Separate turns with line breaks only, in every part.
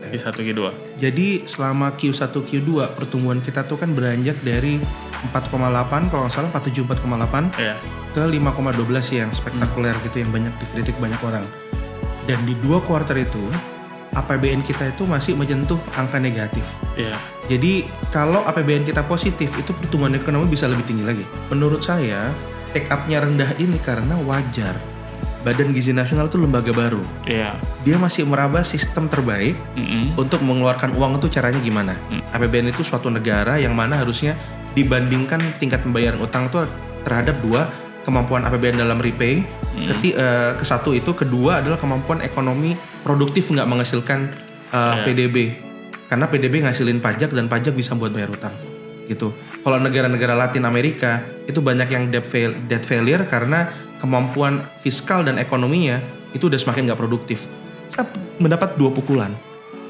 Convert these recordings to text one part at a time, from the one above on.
Q1 Q2.
Jadi selama Q1 Q2 pertumbuhan kita tuh kan beranjak dari 4,8 kalau nggak salah 47 4,8 ke 5,12 yang spektakuler gitu yang banyak dikritik banyak orang. Dan di 2 kuartal itu APBN kita itu masih menyentuh angka negatif. Jadi kalau APBN kita positif itu pertumbuhan ekonomi bisa lebih tinggi lagi. Menurut saya take up-nya rendah ini karena wajar. Badan Gizi Nasional itu lembaga baru. Dia masih meraba sistem terbaik untuk mengeluarkan uang itu caranya gimana. APBN itu suatu negara yang mana harusnya dibandingkan tingkat pembayaran utang itu terhadap 2, kemampuan APBN dalam repay. Kesatu itu, kedua adalah kemampuan ekonomi produktif nggak menghasilkan PDB. Karena PDB ngasilin pajak dan pajak bisa buat bayar utang. Gitu. Kalau negara-negara Latin Amerika itu banyak yang debt failure karena kemampuan fiskal dan ekonominya itu udah semakin nggak produktif. Kita mendapat 2 pukulan.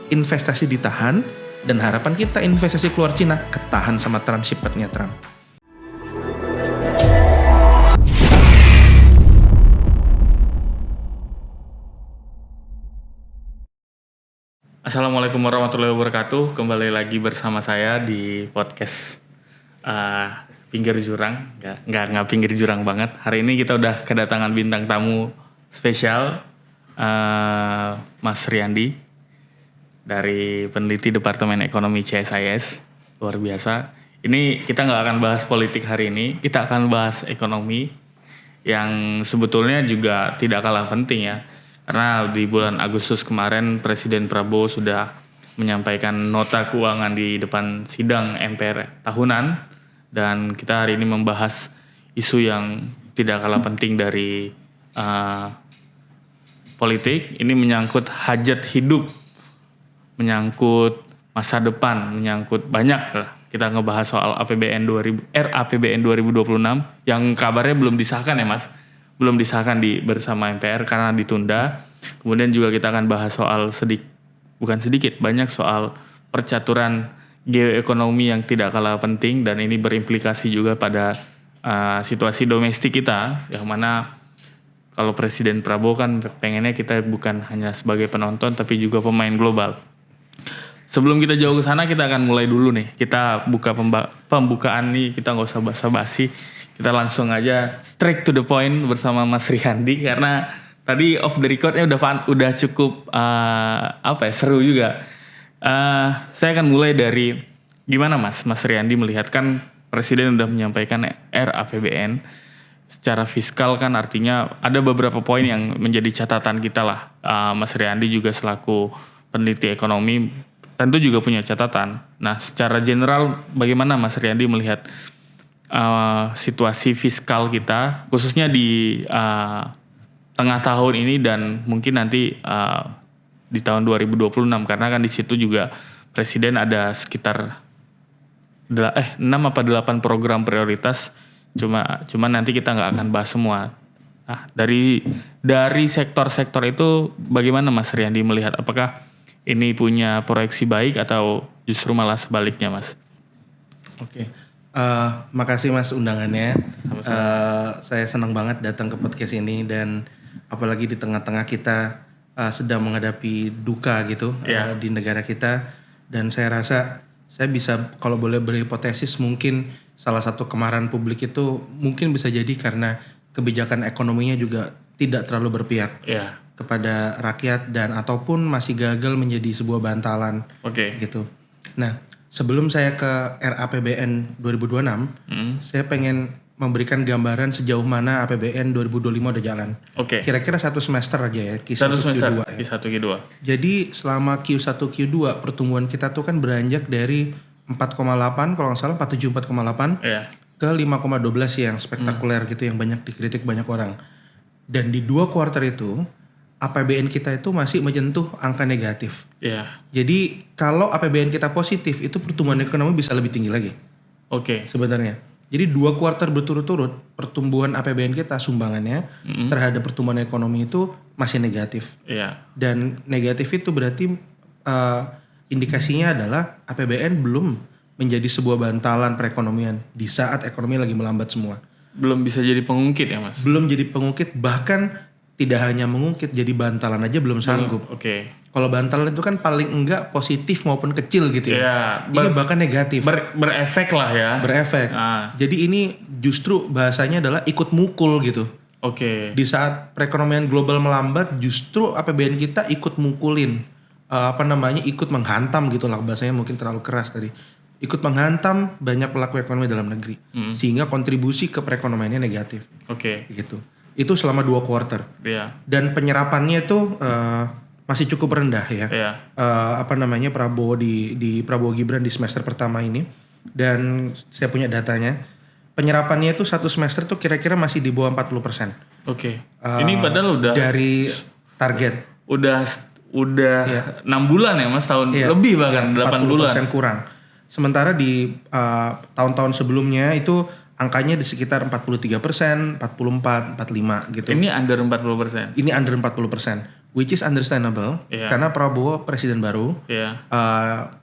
Investasi ditahan dan harapan kita investasi keluar Cina ketahan sama shipment-nya Trump.
Assalamualaikum warahmatullahi wabarakatuh. Kembali lagi bersama saya di podcast Pinggir Jurang. Nggak pinggir jurang banget. Hari ini kita udah kedatangan bintang tamu spesial, Mas Riyandi dari peneliti Departemen Ekonomi CSIS. Luar biasa. Ini kita nggak akan bahas politik hari ini. Kita akan bahas ekonomi yang sebetulnya juga tidak kalah penting ya. Karena di bulan Agustus kemarin Presiden Prabowo sudah menyampaikan nota keuangan di depan sidang MPR tahunan. Dan kita hari ini membahas isu yang tidak kalah penting dari politik. Ini menyangkut hajat hidup, menyangkut masa depan, menyangkut banyak lah. Kita ngebahas soal RAPBN 2026 yang kabarnya belum disahkan ya Mas. Belum disahkan bersama MPR karena ditunda. Kemudian juga kita akan bahas soal banyak soal percaturan geoekonomi yang tidak kalah penting dan ini berimplikasi juga pada situasi domestik kita, yang mana kalau Presiden Prabowo kan pengennya kita bukan hanya sebagai penonton tapi juga pemain global. Sebelum kita jauh ke sana, kita akan mulai dulu nih. Kita buka pembukaan nih, kita nggak usah basa-basi. Kita langsung aja straight to the point bersama Mas Riyandi karena tadi off the recordnya udah cukup seru juga. Saya akan mulai dari gimana Mas Riyandi melihat kan Presiden udah menyampaikan RAPBN secara fiskal kan artinya ada beberapa poin yang menjadi catatan kita lah. Mas Riyandi juga selaku peneliti ekonomi tentu juga punya catatan. Nah secara general bagaimana Mas Riyandi melihat situasi fiskal kita khususnya di tengah tahun ini dan mungkin nanti di tahun 2026 karena kan di situ juga Presiden ada sekitar 6 apa 8 program prioritas cuma nanti kita nggak akan bahas semua. Nah, dari sektor-sektor itu bagaimana Mas Riyandi melihat apakah ini punya proyeksi baik atau justru malah sebaliknya Mas?
Oke. Makasih Mas undangannya. Saya senang banget datang ke podcast ini dan apalagi di tengah-tengah kita sedang menghadapi duka gitu di negara kita dan saya rasa saya bisa kalau boleh berhipotesis mungkin salah satu kemarahan publik itu mungkin bisa jadi karena kebijakan ekonominya juga tidak terlalu berpihak kepada rakyat dan ataupun masih gagal menjadi sebuah bantalan gitu. Nah, sebelum saya ke RAPBN 2026, saya pengen memberikan gambaran sejauh mana APBN 2025 udah jalan. Kira-kira 1 semester aja ya, Q1 Q2 ya. Jadi selama Q1 Q2 pertumbuhan kita tuh kan beranjak dari 4,8 kalau nggak salah 47 4,8 ke 5,12 yang spektakuler gitu yang banyak dikritik banyak orang. Dan di 2 kuartal itu APBN kita itu masih menyentuh angka negatif. Jadi kalau APBN kita positif itu pertumbuhan ekonomi bisa lebih tinggi lagi. Sebenarnya. Jadi 2 kuartal berturut-turut pertumbuhan APBN kita sumbangannya terhadap pertumbuhan ekonomi itu masih negatif. Dan negatif itu berarti indikasinya adalah APBN belum menjadi sebuah bantalan perekonomian di saat ekonomi lagi melambat semua.
Belum bisa jadi pengungkit ya Mas?
Belum jadi pengungkit, bahkan tidak hanya mengungkit, jadi bantalan aja belum sanggup.
Oke.
Kalau bantalan itu kan paling enggak positif maupun kecil gitu ya.
Iya,
Ini bahkan negatif.
Berefek lah ya.
Berefek. Jadi ini justru bahasanya adalah ikut mukul gitu.
Oke.
Di saat perekonomian global melambat, justru APBN kita ikut mukulin. Ikut menghantam gitu lah, bahasanya mungkin terlalu keras tadi. Ikut menghantam banyak pelaku ekonomi dalam negeri. Sehingga kontribusi ke perekonomiannya negatif.
Oke.
Gitu. Itu selama 2 quarter.
Iya.
Dan penyerapannya itu masih cukup rendah ya.
Iya.
Prabowo di Prabowo Gibran di semester pertama ini. Dan saya punya datanya. Penyerapannya itu satu semester tuh kira-kira masih di bawah 40%.
Oke. Ini padahal udah
dari target.
Udah 6 bulan ya Mas, tahun lebih bahkan 8 bulan.
40% kurang. Sementara di tahun-tahun sebelumnya itu angkanya di sekitar 43%, 44, 45 gitu.
Ini under 40%.
Ini under 40%. Which is understandable karena Prabowo presiden baru,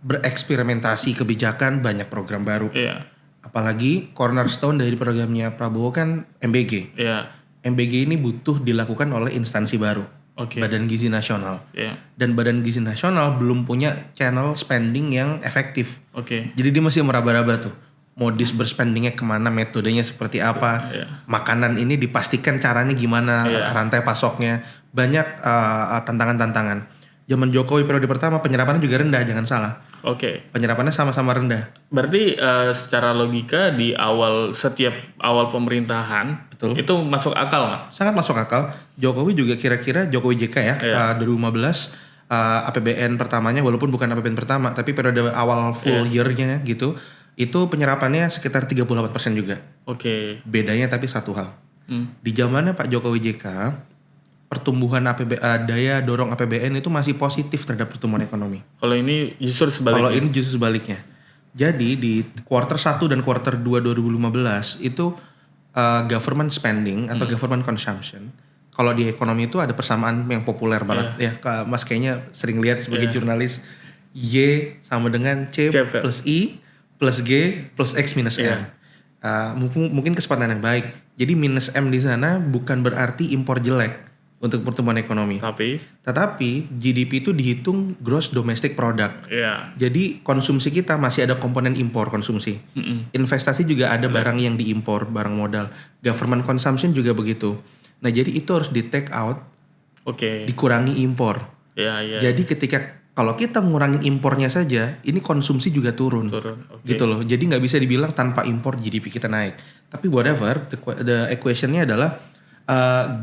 bereksperimentasi kebijakan, banyak program baru. Apalagi cornerstone dari programnya Prabowo kan MBG. MBG ini butuh dilakukan oleh instansi baru, Badan Gizi Nasional. Dan Badan Gizi Nasional belum punya channel spending yang efektif. Jadi dia masih meraba-raba tuh. Modis berspendingnya kemana, metodenya seperti apa, makanan ini dipastikan caranya gimana, rantai pasoknya, banyak tantangan-tantangan. Zaman Jokowi periode pertama penyerapannya juga rendah, jangan salah. Penyerapannya sama-sama rendah.
Berarti secara logika di setiap awal pemerintahan,
betul,
itu masuk akal Mas?
Sangat masuk akal. Jokowi juga kira-kira Jokowi JK ya, 2015 APBN pertamanya, walaupun bukan APBN pertama, tapi periode awal full year-nya gitu. Itu penyerapannya sekitar 38% juga. Bedanya tapi satu hal. Di zamannya Pak Jokowi JK, pertumbuhan daya dorong APBN itu masih positif terhadap pertumbuhan ekonomi.
Kalau ini justru
sebaliknya. Jadi di quarter 1 dan quarter 2 2015 itu government spending atau government consumption. Kalau di ekonomi itu ada persamaan yang populer banget ya. Mas kayaknya sering lihat sebagai jurnalis, Y sama dengan C plus I plus G plus X minus M. Mungkin kesempatan yang baik. Jadi minus M di sana bukan berarti impor jelek untuk pertumbuhan ekonomi. Tetapi GDP itu dihitung gross domestic product. Jadi konsumsi kita masih ada komponen impor konsumsi. Investasi juga ada barang yang diimpor, barang modal. Government consumption juga begitu. Nah jadi itu harus di take out, dikurangi impor. Jadi kalau kita ngurangin impornya saja, ini konsumsi juga turun. Gitu loh. Jadi nggak bisa dibilang tanpa impor GDP kita naik. Tapi whatever, the equation-nya adalah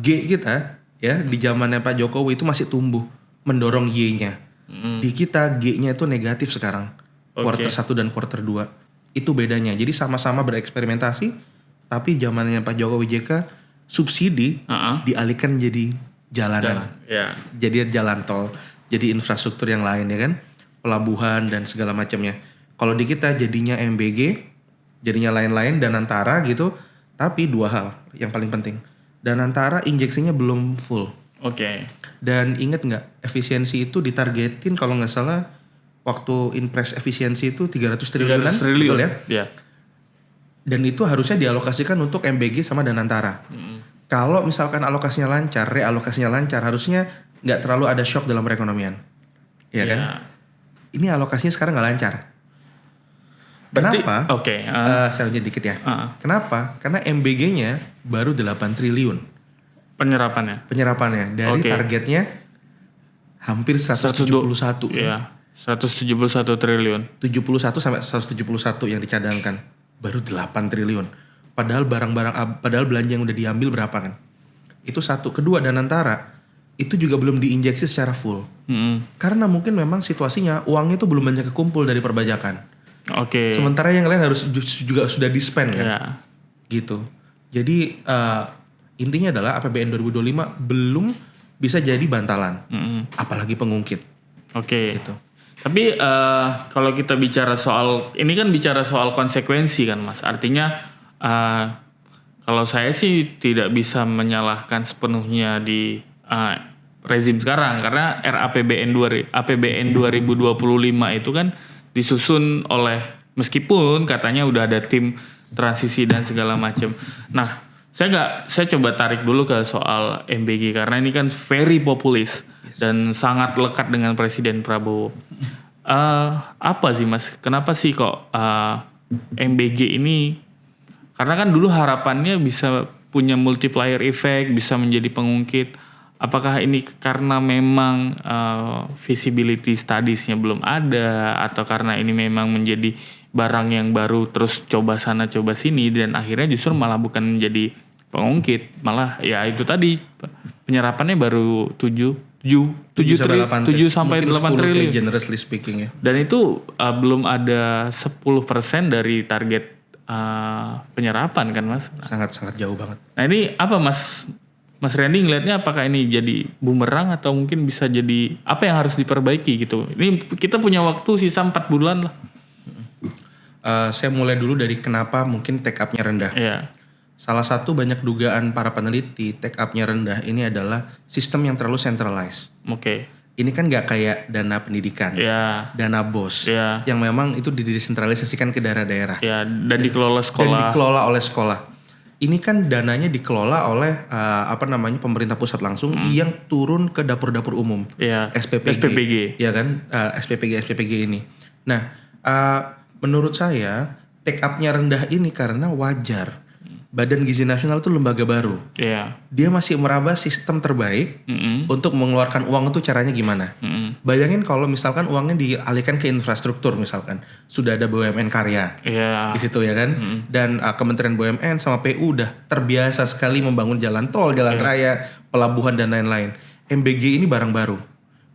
G kita ya di zamannya Pak Jokowi itu masih tumbuh, mendorong Y-nya. Di kita G-nya itu negatif sekarang. Quarter 1 dan quarter 2. Itu bedanya. Jadi sama-sama bereksperimentasi, tapi zamannya Pak Jokowi JK subsidi dialihkan jadi jalanan. Jadi jalan tol. Jadi infrastruktur yang lain ya kan, pelabuhan dan segala macamnya. Kalau di kita jadinya MBG, jadinya lain-lain dan antara gitu. Tapi 2 hal yang paling penting. Dan antara injeksinya belum full. Dan inget nggak, efisiensi itu ditargetin kalau nggak salah waktu Inpres efisiensi itu 300 triliunan, betul ya? Dan itu harusnya dialokasikan untuk MBG sama dan antara. Kalau misalkan alokasinya lancar, realokasinya lancar, harusnya nggak terlalu ada shock dalam perekonomian, ya kan? Ini alokasinya sekarang nggak lancar. Kenapa? Saya lanjut dikit ya. Kenapa? Karena MBG-nya baru 8 triliun. Penyerapannya dari targetnya hampir 171.
171 triliun.
71 sampai 171 yang dicadangkan. Baru 8 triliun. Padahal padahal belanja yang udah diambil berapa kan? Itu satu. Kedua, dan antara itu juga belum diinjeksi secara full. Karena mungkin memang situasinya uangnya itu belum banyak kekumpul dari perbajakan. Sementara yang lain harus juga sudah di-spend kan. Gitu. Jadi intinya adalah APBN 2025 belum bisa jadi bantalan. Apalagi pengungkit. Gitu.
Tapi kalau kita bicara soal konsekuensi kan Mas. Artinya kalau saya sih tidak bisa menyalahkan sepenuhnya di rezim sekarang, karena APBN 2025 itu kan disusun oleh, meskipun katanya udah ada tim transisi dan segala macam. Nah, Saya coba tarik dulu ke soal MBG karena ini kan very populis dan sangat lekat dengan Presiden Prabowo. Apa sih Mas? Kenapa sih kok MBG ini? Karena kan dulu harapannya bisa punya multiplier effect, bisa menjadi pengungkit. Apakah ini karena memang visibility studies-nya belum ada, atau karena ini memang menjadi barang yang baru terus coba sana coba sini dan akhirnya justru malah bukan menjadi pengungkit, malah ya itu tadi penyerapannya baru 7 sampai 8 triliun.
Generously speaking ya.
Dan itu belum ada 10% dari target penyerapan kan Mas.
Sangat jauh banget.
Nah ini apa Mas Randy ngelihatnya, apakah ini jadi bumerang atau mungkin bisa jadi apa yang harus diperbaiki gitu. Ini kita punya waktu sisa 4 bulan lah.
Saya mulai dulu dari kenapa mungkin take up-nya rendah.
Iya.
Salah satu banyak dugaan para peneliti take up-nya rendah ini adalah sistem yang terlalu centralized.
Oke.
Ini kan gak kayak dana pendidikan, dana BOS, yang memang itu didesentralisasikan ke daerah-daerah.
Ya, dan dikelola sekolah.
Dan dikelola oleh sekolah. Ini kan dananya dikelola oleh pemerintah pusat langsung yang turun ke dapur-dapur umum, SPPG. Ya kan, SPPG ini. Nah, menurut saya take up-nya rendah ini karena wajar. Badan Gizi Nasional itu lembaga baru.
Iya.
Dia masih meraba sistem terbaik untuk mengeluarkan uang itu caranya gimana. Bayangin kalau misalkan uangnya dialihkan ke infrastruktur misalkan. Sudah ada BUMN karya di situ ya kan. Dan Kementerian BUMN sama PU udah terbiasa sekali membangun jalan tol, jalan raya, pelabuhan dan lain-lain. MBG ini barang baru.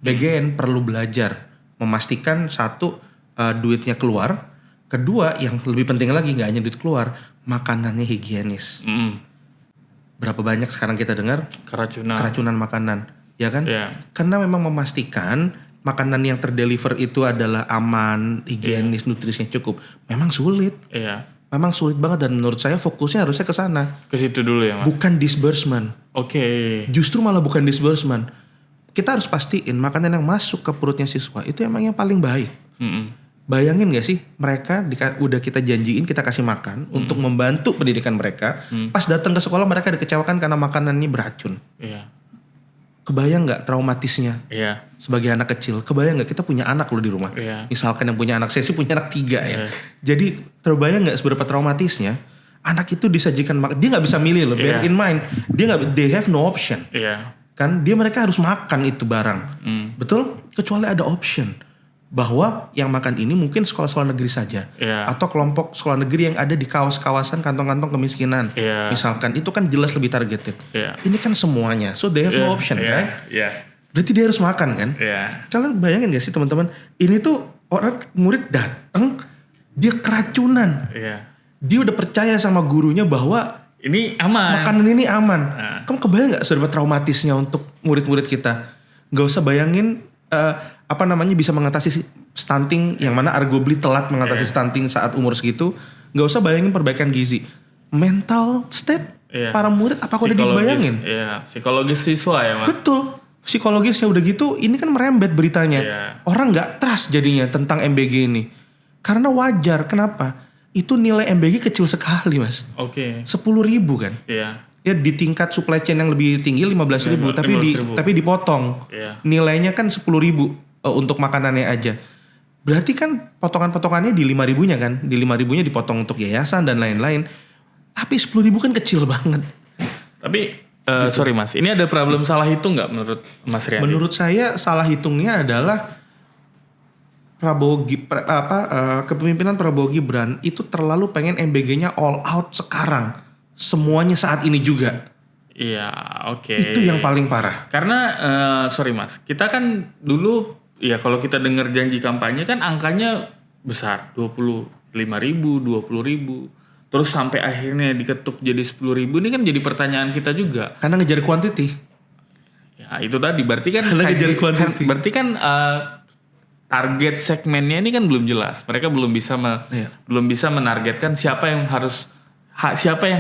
BGN perlu belajar memastikan satu, duitnya keluar. Kedua, yang lebih penting lagi gak hanya duit keluar, makanannya higienis. Berapa banyak sekarang kita dengar keracunan makanan, ya kan? Karena memang memastikan makanan yang terdeliver itu adalah aman, higienis, nutrisinya cukup. Memang sulit. Memang sulit banget dan menurut saya fokusnya harusnya ke sana.
Ke situ dulu ya, Mas.
Bukan disbursement. Justru malah bukan disbursement. Kita harus pastiin makanan yang masuk ke perutnya siswa itu emang yang paling baik. Bayangin gak sih mereka udah kita janjiin kita kasih makan untuk membantu pendidikan mereka. Pas datang ke sekolah mereka dikecewakan karena makanannya beracun. Kebayang gak traumatisnya sebagai anak kecil? Kebayang gak kita punya anak loh di rumah? Misalkan yang punya anak, saya sih punya anak 3 ya. Jadi terbayang gak seberapa traumatisnya anak itu disajikan makan. Dia gak bisa milih loh, bear in mind. They have no option. Kan mereka harus makan itu barang. Betul? Kecuali ada option. Bahwa yang makan ini mungkin sekolah-sekolah negeri saja. Atau kelompok sekolah negeri yang ada di kawasan kantong-kantong kemiskinan. Misalkan itu kan jelas lebih targeted. Ini kan semuanya. So they have no option right? Berarti dia harus makan kan? Kalian bayangin gak sih teman-teman? Ini tuh orang murid datang dia keracunan. Dia udah percaya sama gurunya bahwa
ini aman.
Makanan ini aman. Kamu kebayang gak seberapa traumatisnya untuk murid-murid kita? Gak usah bayangin bisa mengatasi stunting yang mana arguably telat mengatasi stunting saat umur segitu. Gak usah bayangin perbaikan gizi. Mental state para murid apakah udah dibayangin?
Psikologis siswa ya Mas.
Betul. Psikologisnya udah gitu ini kan merembet beritanya. Orang gak trust jadinya tentang MBG ini. Karena wajar. Kenapa? Itu nilai MBG kecil sekali Mas. 10.000 kan. Ya di tingkat supply chain yang lebih tinggi 15.000 tapi dipotong. Nilainya kan 10.000 untuk makanannya aja. Berarti kan potongan-potongannya di 5.000-nya kan. Di 5.000-nya dipotong untuk yayasan dan lain-lain. Tapi 10.000 kan kecil banget.
Tapi sorry Mas, ini ada problem salah hitung nggak menurut Mas Riyadi?
Menurut saya salah hitungnya adalah kepemimpinan Prabowo Gibran itu terlalu pengen MBG-nya all out sekarang. Semuanya saat ini juga. Itu yang paling parah.
Karena sorry Mas, kita kan dulu ya kalau kita dengar janji kampanye kan angkanya besar, 25.000, 20.000, terus sampai akhirnya diketuk jadi 10.000. Ini kan jadi pertanyaan kita juga.
Karena ngejar quantity.
Ya itu tadi berarti kan berarti kan target segmennya ini kan belum jelas. Mereka belum bisa menargetkan siapa yang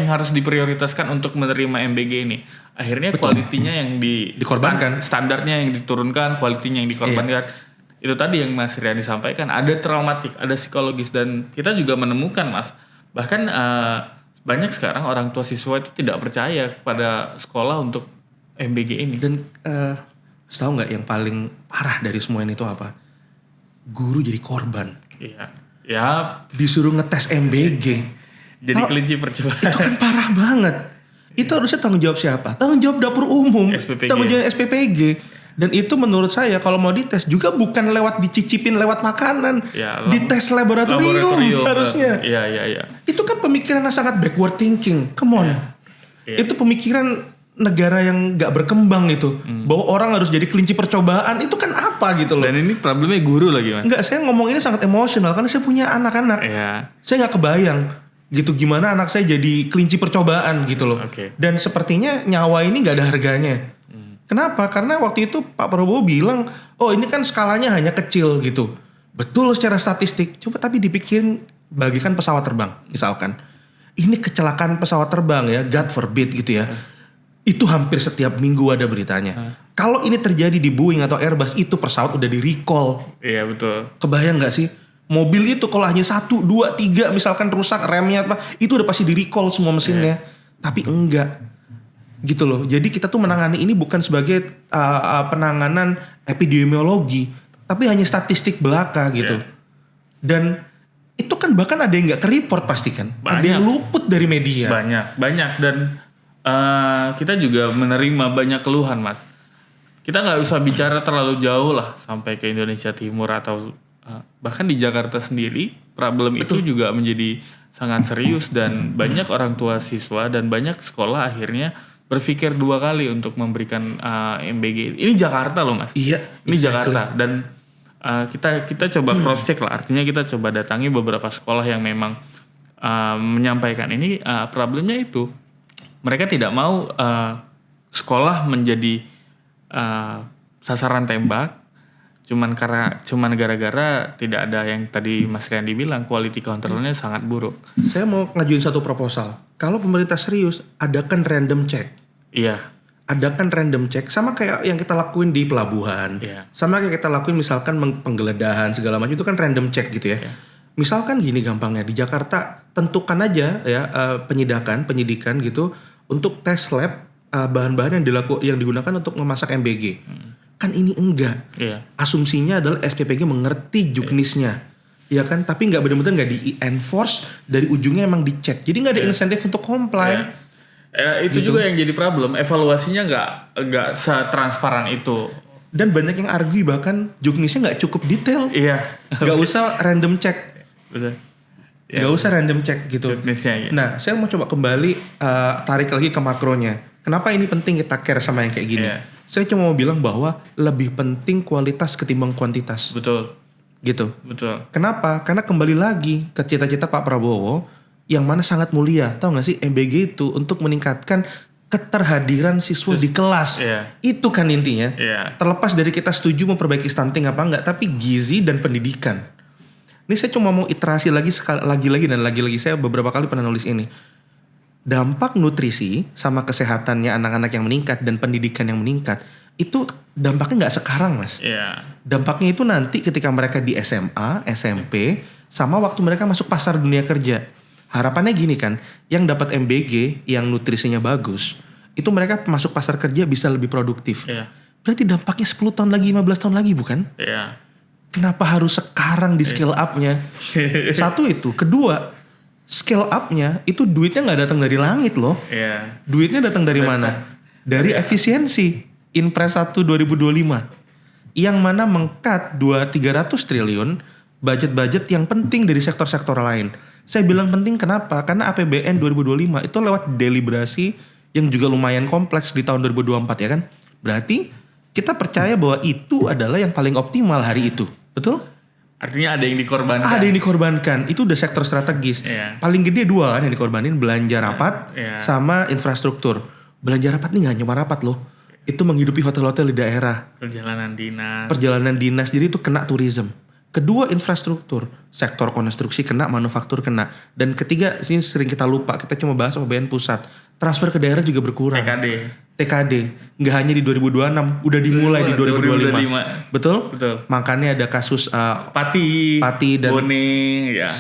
harus diprioritaskan untuk menerima MBG ini. Akhirnya kualitinya yang
dikorbankan,
standarnya yang diturunkan, kualitinya yang dikorbankan. Itu tadi yang Mas Riyadi sampaikan, ada traumatik, ada psikologis, dan kita juga menemukan Mas, bahkan banyak sekarang orang tua siswa itu tidak percaya kepada sekolah untuk MBG ini.
Dan tahu nggak yang paling parah dari semua ini itu apa? Guru jadi korban.
Iya. Ya,
Disuruh ngetes MBG.
jadi kelinci percobaan.
Itu kan parah banget. Itu harusnya tanggung jawab siapa? Tanggung jawab dapur umum.
SPPG.
Tanggung jawab SPPG. Dan itu menurut saya kalau mau dites juga bukan lewat dicicipin lewat makanan.
Ya,
dites laboratorium harusnya.
Iya.
Itu kan pemikiran yang sangat backward thinking. Come on.
Iya.
Itu pemikiran negara yang gak berkembang itu. Bahwa orang harus jadi kelinci percobaan. Itu kan apa gitu loh.
Dan ini problemnya guru lagi, Mas.
Enggak, saya ngomong ini sangat emosional. Karena saya punya anak-anak.
Iya.
Saya gak kebayang gitu gimana anak saya jadi kelinci percobaan gitu loh.
Oke.
Dan sepertinya nyawa ini gak ada harganya. Kenapa? Karena waktu itu Pak Prabowo bilang, oh ini kan skalanya hanya kecil gitu. Betul secara statistik. Coba tapi dipikirin bagikan pesawat terbang misalkan. Ini kecelakaan pesawat terbang ya, God forbid gitu ya. Itu hampir setiap minggu ada beritanya. Kalau ini terjadi di Boeing atau Airbus, itu pesawat udah di recall.
Iya, betul.
Kebayang gak sih? Mobil itu kalau hanya 1, 2, 3 misalkan rusak remnya apa, itu udah pasti di recall semua mesinnya. Tapi enggak. Gitu loh. Jadi kita tuh menangani ini bukan sebagai penanganan epidemiologi, tapi hanya statistik belaka gitu. Dan itu kan bahkan ada yang nggak ke-report pasti kan. Ada yang luput dari media.
Banyak dan kita juga menerima banyak keluhan, Mas. Kita nggak usah bicara terlalu jauh lah sampai ke Indonesia Timur atau bahkan di Jakarta sendiri problem itu juga menjadi sangat serius dan banyak orang tua siswa dan banyak sekolah akhirnya berpikir 2 kali untuk memberikan MBG. Ini Jakarta loh, Mas.
Iya.
Ini Jakarta dan kita coba cross check lah. Artinya kita coba datangi beberapa sekolah yang memang menyampaikan ini problemnya itu. Mereka tidak mau sekolah menjadi sasaran tembak cuman gara-gara tidak ada yang tadi Mas Riyandi bilang quality controlnya sangat buruk.
Saya mau ngajuin satu proposal. Kalau pemerintah serius, adakan random check.
Iya.
Adakan random check sama kayak yang kita lakuin di pelabuhan.
Iya.
Sama kayak kita lakuin misalkan penggeledahan segala macam itu kan random check gitu ya.
Iya.
Misalkan gini gampangnya di Jakarta tentukan aja ya penyidikan gitu untuk tes lab bahan-bahan yang digunakan untuk memasak MBG. Kan ini enggak.
Iya.
Asumsinya adalah SPPG mengerti juknisnya. Ya kan, tapi nggak benar-benar nggak di-enforce dari ujungnya emang dicek. Jadi nggak ada insentif untuk comply.
Itu gitu. Juga yang jadi problem. Evaluasinya nggak setransparan itu.
Dan banyak yang argue bahkan juknisnya nggak cukup detail.
Iya.
Nggak usah random check.
Betul.
Ya, nggak usah random check gitu.
Juknisnya. Ya.
Nah, saya mau coba kembali tarik lagi ke makronya. Kenapa ini penting kita care sama yang kayak gini?
Iya.
Saya cuma mau bilang bahwa lebih penting kualitas ketimbang kuantitas.
Betul.
Gitu.
Betul.
Kenapa? Karena kembali lagi ke cita-cita Pak Prabowo yang mana sangat mulia. Tahu gak sih MBG itu untuk meningkatkan keterhadiran siswa di kelas.
Iya.
Itu kan intinya.
Iya.
Terlepas dari kita setuju memperbaiki stunting apa enggak, tapi gizi dan pendidikan. Ini saya cuma mau iterasi lagi lagi. Saya beberapa kali pernah nulis ini. Dampak nutrisi sama kesehatannya anak-anak yang meningkat dan pendidikan yang meningkat itu dampaknya nggak sekarang, Mas.
Iya.
Dampaknya itu nanti ketika mereka di SMA, SMP, sama waktu mereka masuk pasar dunia kerja. Harapannya gini kan, yang dapat MBG, yang nutrisinya bagus, itu mereka masuk pasar kerja bisa lebih produktif.
Iya.
Berarti dampaknya 10 tahun lagi, 15 tahun lagi bukan?
Iya.
Kenapa harus sekarang di scale up-nya? Satu itu. Kedua, scale up-nya itu duitnya nggak datang dari langit loh.
Iya.
Duitnya datang dari mana? Dari efisiensi. Inpres 1 2025 yang mana meng-cut 300 triliun budget-budget yang penting dari sektor-sektor lain. Saya bilang penting kenapa? Karena APBN 2025 itu lewat deliberasi yang juga lumayan kompleks di tahun 2024 ya kan. Berarti kita percaya bahwa itu adalah yang paling optimal hari itu. Betul?
Artinya ada yang dikorbankan.
Ada yang dikorbankan. Itu udah sektor strategis.
Iya.
Paling gede 2 kan yang dikorbanin, belanja rapat sama infrastruktur. Belanja rapat nih gak cuma rapat loh. Itu menghidupi hotel-hotel di daerah. Perjalanan dinas. Jadi itu kena tourism. Kedua infrastruktur. Sektor konstruksi kena, manufaktur kena. Dan ketiga, ini sering kita lupa. Kita cuma bahas APBN pusat. Transfer ke daerah juga berkurang. TKD. Nggak hanya di 2026. Udah dimulai di 2025. Betul?
Betul.
Makanya ada kasus
Pati dan
Bone.
Ya.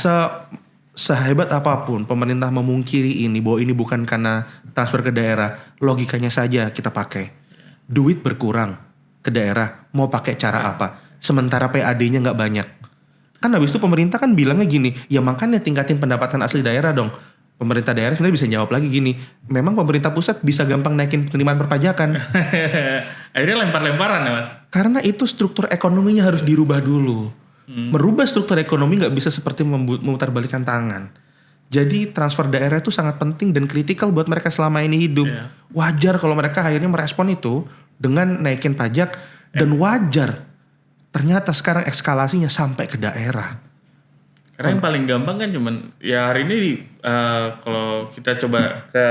sehebat apapun pemerintah memungkiri ini bahwa ini bukan karena transfer ke daerah, logikanya saja kita pakai. Duit berkurang ke daerah, mau pakai cara apa? Sementara PAD-nya nggak banyak. Kan habis itu pemerintah kan bilangnya gini, ya makanya tingkatin pendapatan asli daerah dong. Pemerintah daerah sebenarnya bisa jawab lagi gini, memang pemerintah pusat bisa gampang naikin penerimaan perpajakan.
Akhirnya lempar-lemparan ya Mas?
Karena itu struktur ekonominya harus dirubah dulu. Merubah struktur ekonomi nggak bisa seperti memutarbalikkan tangan. Jadi transfer daerah itu sangat penting dan kritikal buat mereka selama ini hidup.
Yeah.
Wajar kalau mereka akhirnya merespon itu dengan naikin pajak dan wajar. Ternyata sekarang eskalasinya sampai ke daerah.
Karena yang paling gampang kan cuman ya hari ini kalau kita coba ke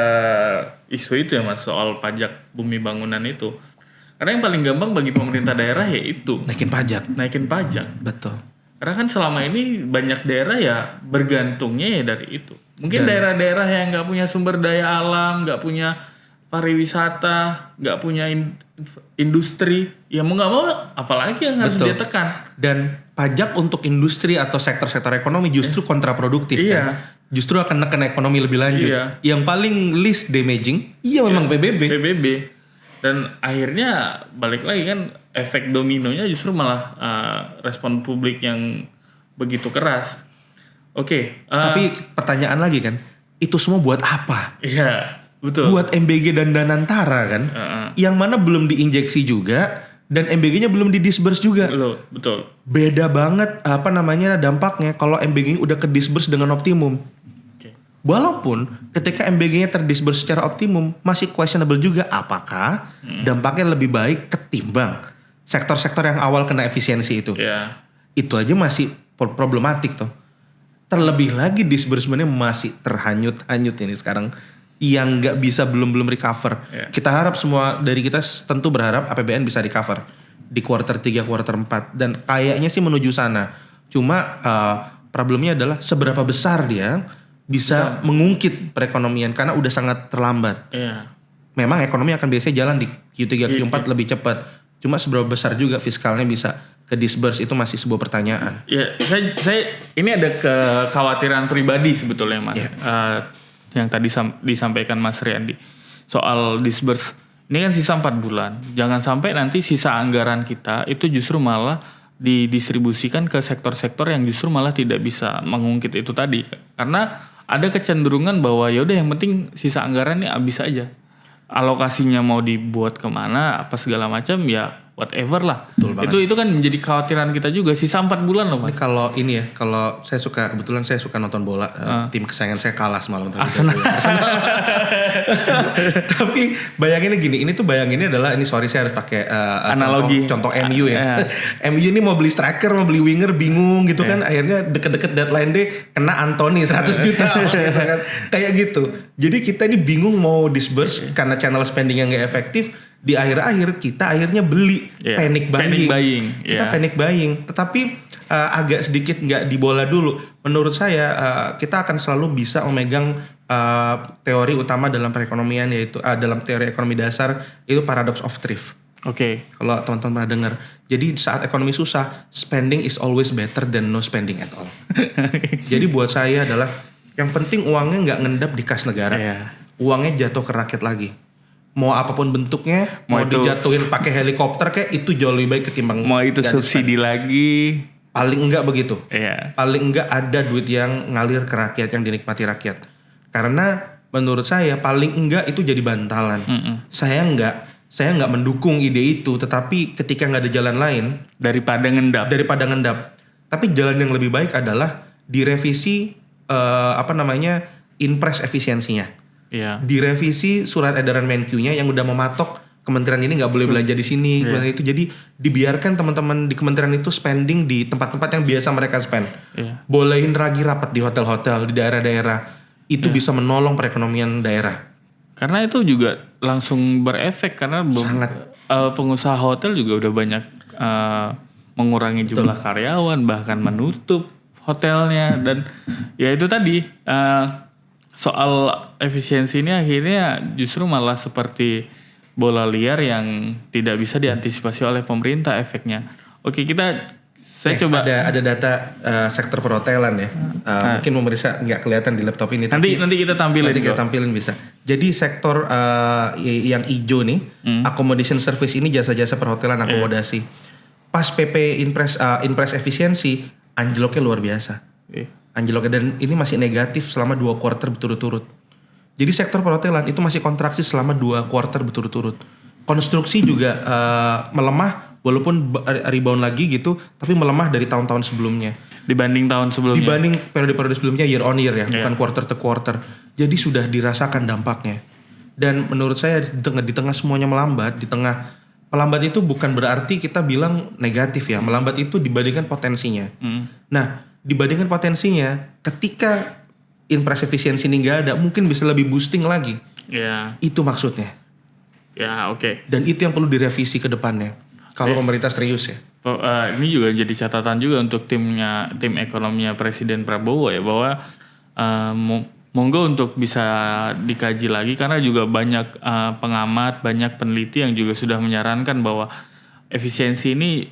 isu itu ya Mas soal pajak bumi bangunan itu. Karena yang paling gampang bagi pemerintah daerah ya itu naikin pajak.
Betul.
Karena kan selama ini banyak daerah ya bergantungnya ya dari itu. Mungkin daerah-daerah yang nggak punya sumber daya alam, nggak punya pariwisata, nggak punya industri, ya mau nggak mau apalagi yang harus dia tekan.
Dan pajak untuk industri atau sektor-sektor ekonomi justru kontraproduktif kan. Justru akan neken ekonomi lebih lanjut. Yang paling least damaging, memang PBB. Dan akhirnya balik lagi kan efek dominonya justru malah respon publik yang begitu keras. Oke. Tapi pertanyaan lagi kan, itu semua buat apa?
Iya, betul.
Buat MBG dan Danantara kan, yang mana belum diinjeksi juga dan MBG-nya belum didisburse juga.
Betul.
Beda banget dampaknya kalau MBG udah ke disburse dengan optimum. Walaupun ketika MBG-nya terdisburse secara optimum masih questionable juga apakah dampaknya lebih baik ketimbang sektor-sektor yang awal kena efisiensi itu. Itu aja masih problematik tuh. Terlebih lagi disbursementnya masih terhanyut-hanyut ini sekarang yang nggak bisa belum recover. Kita harap semua dari kita tentu berharap APBN bisa recover di kuartal 3, kuartal 4 dan kayaknya sih menuju sana. Cuma problemnya adalah seberapa besar dia bisa mengungkit perekonomian karena udah sangat terlambat. Memang ekonomi akan biasanya jalan di Q3, Q4 lebih cepat. Cuma seberapa besar juga fiskalnya bisa ke disburse itu masih sebuah pertanyaan.
Ya, saya ini ada kekhawatiran pribadi sebetulnya Mas. Yang tadi disampaikan Mas Riyandi soal disburse. Ini kan sisa 4 bulan. Jangan sampai nanti sisa anggaran kita itu justru malah didistribusikan ke sektor-sektor yang justru malah tidak bisa mengungkit itu tadi. Karena ada kecenderungan bahwa ya udah yang penting sisa anggarannya habis aja. Alokasinya mau dibuat kemana apa segala macam ya whatever lah. Itu kan menjadi kekhawatiran kita juga sisa 4 bulan loh Mas.
Ini kalau kebetulan saya suka nonton bola, tim kesayangan saya kalah semalam tadi.
Arsenal.
Tapi bayanginnya gini, sorry saya harus pakai
analogi
contoh MU ya. MU ini mau beli striker, mau beli winger bingung gitu kan, akhirnya deket-deket deadline day kena Anthony 100 juta gitu kan. Kayak gitu. Jadi kita ini bingung mau disburse karena channel spending yang gak efektif. Di akhir-akhir kita akhirnya beli panic buying. Kita panic buying. Tetapi agak sedikit nggak dibola dulu. Menurut saya kita akan selalu bisa memegang teori utama dalam perekonomian yaitu dalam teori ekonomi dasar itu paradox of thrift. Kalau teman-teman pernah dengar. Jadi saat ekonomi susah, spending is always better than no spending at all. Jadi buat saya adalah yang penting uangnya nggak ngendap di kas negara. Uangnya jatuh ke rakyat lagi. Mau apapun bentuknya, mau dijatuhin pakai helikopter kayak itu jauh lebih baik ketimbang
mau itu subsidi lagi.
Paling enggak begitu. Paling enggak ada duit yang ngalir ke rakyat yang dinikmati rakyat. Karena menurut saya paling enggak itu jadi bantalan. Saya enggak mendukung ide itu, tetapi ketika enggak ada jalan lain
daripada ngendap.
Tapi jalan yang lebih baik adalah direvisi impres efisiensinya. Direvisi surat edaran Menkyu-nya yang udah mematok kementerian ini nggak boleh belanja di sini, kementerian itu. Jadi dibiarkan teman-teman di kementerian itu spending di tempat-tempat yang biasa mereka spend. Bolehin lagi rapat di hotel-hotel di daerah-daerah. Itu bisa menolong perekonomian daerah.
Karena itu juga langsung berefek karena pengusaha hotel juga udah banyak mengurangi jumlah karyawan bahkan menutup hotelnya dan ya itu tadi. Soal efisiensi ini akhirnya justru malah seperti bola liar yang tidak bisa diantisipasi oleh pemerintah efeknya. Oke, Saya coba
ada data sektor perhotelan ya. Mungkin pemirsa nggak kelihatan di laptop ini.
nanti kita tampilin.
Nanti kita tampilin bisa. Jadi sektor yang hijau nih, accommodation service ini jasa-jasa perhotelan akomodasi. Pas PP Inpres efisiensi anjloknya luar biasa. Anjloknya, dan ini masih negatif selama 2 kuartal berturut-turut. Jadi sektor perhotelan itu masih kontraksi selama 2 kuartal berturut-turut. Konstruksi juga melemah walaupun rebound lagi gitu, tapi melemah dari tahun-tahun sebelumnya.
Dibanding tahun sebelumnya.
Dibanding periode-periode sebelumnya year on year ya, bukan quarter to quarter. Jadi sudah dirasakan dampaknya. Dan menurut saya di tengah semuanya melambat, melambat itu bukan berarti kita bilang negatif ya. Melambat itu dibandingkan potensinya. Nah, dibandingkan potensinya, ketika Inpres efisiensi ini nggak ada, mungkin bisa lebih boosting lagi.
Ya.
Itu maksudnya.
Ya, oke.
Dan itu yang perlu direvisi ke depannya. Kalau pemerintah serius ya.
Ini juga jadi catatan juga untuk tim ekonominya Presiden Prabowo ya, bahwa monggo untuk bisa dikaji lagi, karena juga banyak pengamat, banyak peneliti yang juga sudah menyarankan bahwa efisiensi ini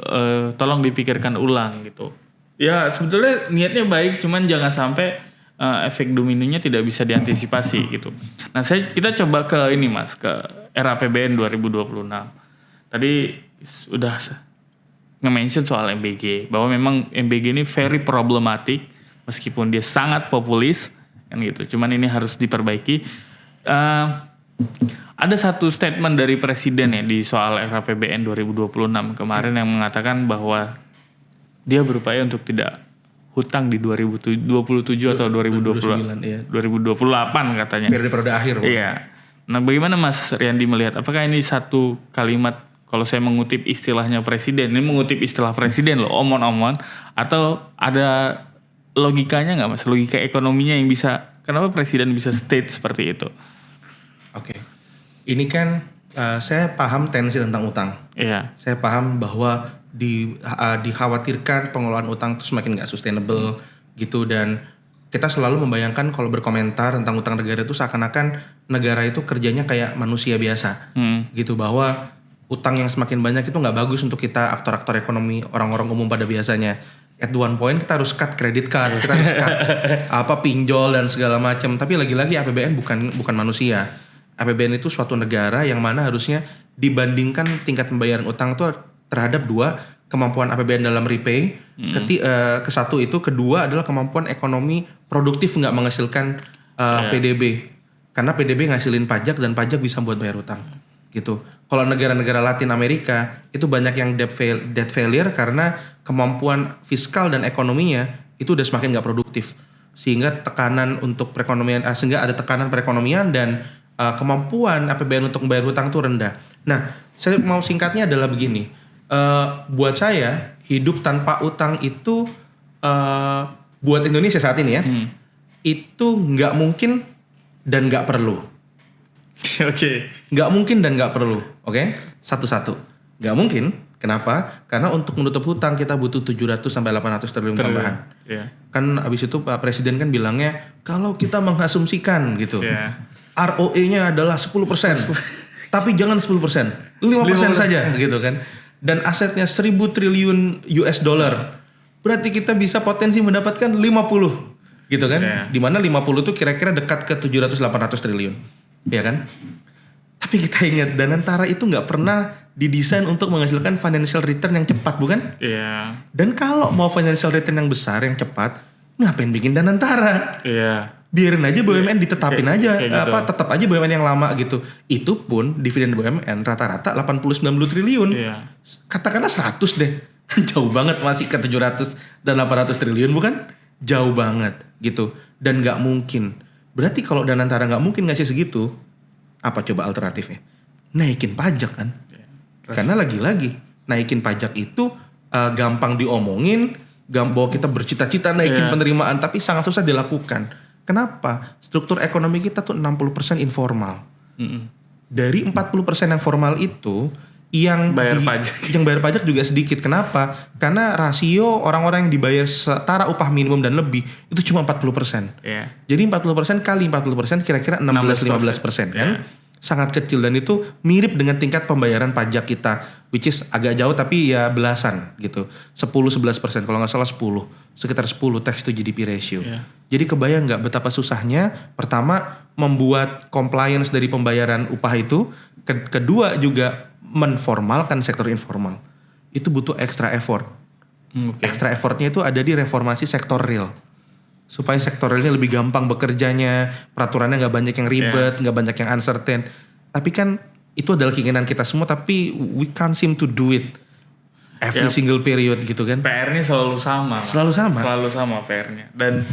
tolong dipikirkan ulang gitu. Ya sebetulnya niatnya baik, cuman jangan sampai efek dominonya tidak bisa diantisipasi gitu. Nah kita coba ke ini Mas, ke RAPBN 2026. Tadi udah nge-mention soal MBG, bahwa memang MBG ini very problematic meskipun dia sangat populis kan gitu. Cuman ini harus diperbaiki. Ada satu statement dari Presiden ya di soal RAPBN 2026 kemarin yang mengatakan bahwa dia berupaya untuk tidak hutang di 2027 atau 2028
iya.
2028 katanya.
Periode akhir.
Iya. Nah, bagaimana Mas Riyandi melihat? Apakah ini satu kalimat, kalau saya mengutip istilahnya Presiden, ini mengutip istilah Presiden loh, omon-omon, atau ada logikanya nggak Mas? Logika ekonominya yang bisa, kenapa Presiden bisa state seperti itu?
Oke. Ini kan saya paham tensi tentang utang.
Iya.
Saya paham bahwa dikhawatirkan pengelolaan utang itu semakin nggak sustainable gitu, dan kita selalu membayangkan kalau berkomentar tentang utang negara itu seakan-akan negara itu kerjanya kayak manusia biasa gitu, bahwa utang yang semakin banyak itu nggak bagus untuk kita aktor-aktor ekonomi, orang-orang umum pada biasanya. At one point kita harus cut credit card, kita harus cut pinjol dan segala macam. Tapi lagi-lagi APBN bukan manusia. APBN itu suatu negara yang mana harusnya dibandingkan tingkat pembayaran utang itu terhadap 2, kemampuan APBN dalam repay, kesatu itu, kedua adalah kemampuan ekonomi produktif nggak menghasilkan PDB, karena PDB ngasilin pajak dan pajak bisa buat bayar utang gitu. Kalau negara-negara Latin Amerika itu banyak yang debt failure karena kemampuan fiskal dan ekonominya itu udah semakin nggak produktif, sehingga tekanan untuk perekonomian, sehingga ada tekanan perekonomian dan kemampuan APBN untuk membayar utang itu rendah. Nah, saya mau singkatnya adalah begini. Buat saya hidup tanpa utang itu buat Indonesia saat ini ya, itu nggak mungkin dan nggak perlu.
Oke.
Nggak mungkin dan nggak perlu. Oke? Satu-satu. Nggak mungkin. Kenapa? Karena untuk menutup hutang kita butuh 700 sampai 800 triliun tambahan.
Yeah.
Kan abis itu Pak Presiden kan bilangnya kalau kita mengasumsikan gitu.
Yeah.
ROE-nya adalah 10%. Tapi jangan 10%. 5% saja gitu kan. Dan asetnya 1.000 triliun US dollar. Berarti kita bisa potensi mendapatkan 50 gitu kan. Yeah. Dimana 50 itu kira-kira dekat ke 700-800 triliun. Ya kan? Tapi kita ingat Danantara itu gak pernah didesain untuk menghasilkan financial return yang cepat, bukan?
Iya. Yeah.
Dan kalau mau financial return yang besar, yang cepat, ngapain bikin Danantara?
Iya. Yeah.
Biarin aja BUMN ditetapin aja,
gitu.
tetap aja BUMN yang lama gitu. Itu pun dividen BUMN rata-rata 80-90 triliun.
Iya.
Katakanlah 100 deh. Jauh banget masih ke 700 dan 800 triliun, bukan? Jauh banget gitu. Dan gak mungkin. Berarti kalau Danantara gak mungkin ngasih segitu, apa coba alternatifnya? Naikin pajak kan? Karena lagi-lagi naikin pajak itu gampang diomongin, bahwa kita bercita-cita naikin penerimaan, tapi sangat susah dilakukan. Kenapa? Struktur ekonomi kita tuh 60% informal. Dari 40% yang formal itu yang bayar pajak juga sedikit. Kenapa? Karena rasio orang-orang yang dibayar setara upah minimum dan lebih itu cuma 40%. Yeah. Jadi 40% kali 40% kira-kira 16-15% kan? sangat kecil dan itu mirip dengan tingkat pembayaran pajak kita, which is agak jauh tapi ya belasan gitu, 10-11%, kalau nggak salah 10, sekitar 10 tax to GDP ratio. Jadi kebayang nggak betapa susahnya pertama membuat compliance dari pembayaran upah itu, kedua juga menformalkan sektor informal. Itu butuh extra effort. Extra effortnya itu ada di reformasi sektor real. Supaya sektor realnya lebih gampang bekerjanya, peraturannya nggak banyak yang ribet, nggak banyak yang uncertain. Tapi kan itu adalah keinginan kita semua, tapi we can't seem to do it every single period gitu kan.
PR-nya selalu sama. Selalu sama PR-nya. Dan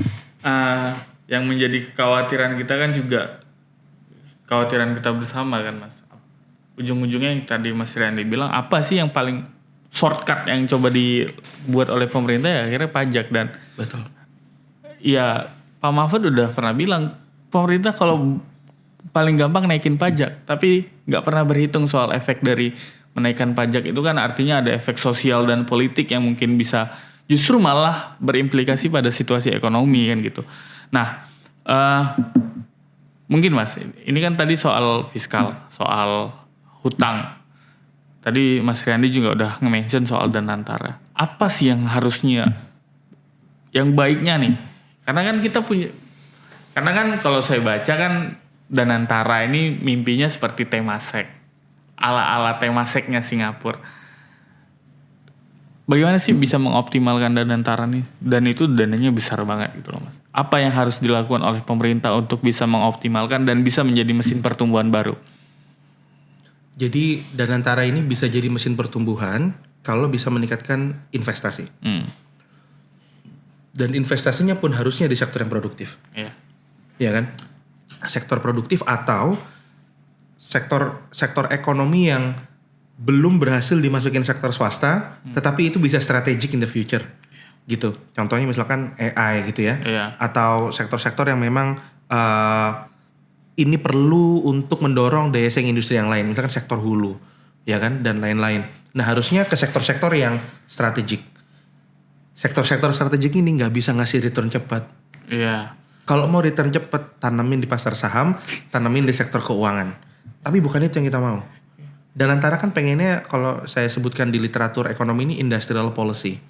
yang menjadi kekhawatiran kita kan juga kekhawatiran kita bersama kan Mas. Ujung-ujungnya yang tadi Mas Riyandi bilang, apa sih yang paling shortcut yang coba dibuat oleh pemerintah ya akhirnya pajak. Dan
betul.
Ya Pak Mahfud udah pernah bilang pemerintah kalau paling gampang naikin pajak, tapi nggak pernah berhitung soal efek dari menaikkan pajak itu kan artinya ada efek sosial dan politik yang mungkin bisa justru malah berimplikasi pada situasi ekonomi kan gitu. Nah mungkin Mas ini kan tadi soal fiskal, soal hutang. Tadi Mas Riyandi juga udah nge-mention soal Danantara. Apa sih yang harusnya, yang baiknya nih? Karena kan kalau saya baca kan Danantara ini mimpinya seperti Temasek. Ala-ala Temaseknya Singapura. Bagaimana sih bisa mengoptimalkan Danantara nih? Dan itu dananya besar banget gitu loh Mas. Apa yang harus dilakukan oleh pemerintah untuk bisa mengoptimalkan dan bisa menjadi mesin pertumbuhan baru?
Jadi Danantara ini bisa jadi mesin pertumbuhan kalau bisa meningkatkan investasi. Dan investasinya pun harusnya di sektor yang produktif. Iya kan? Sektor produktif atau sektor ekonomi yang belum berhasil dimasukin sektor swasta, tetapi itu bisa strategic in the future. Gitu. Contohnya misalkan AI gitu ya. Atau sektor-sektor yang memang ini perlu untuk mendorong daya saing industri yang lain, misalkan sektor hulu, ya kan, dan lain-lain. Nah harusnya ke sektor-sektor yang strategik. Sektor-sektor strategik ini nggak bisa ngasih return cepat. Kalau mau return cepat, tanamin di pasar saham, tanamin di sektor keuangan. Tapi bukan itu yang kita mau. Danantara kan pengennya, kalau saya sebutkan di literatur ekonomi ini, industrial policy.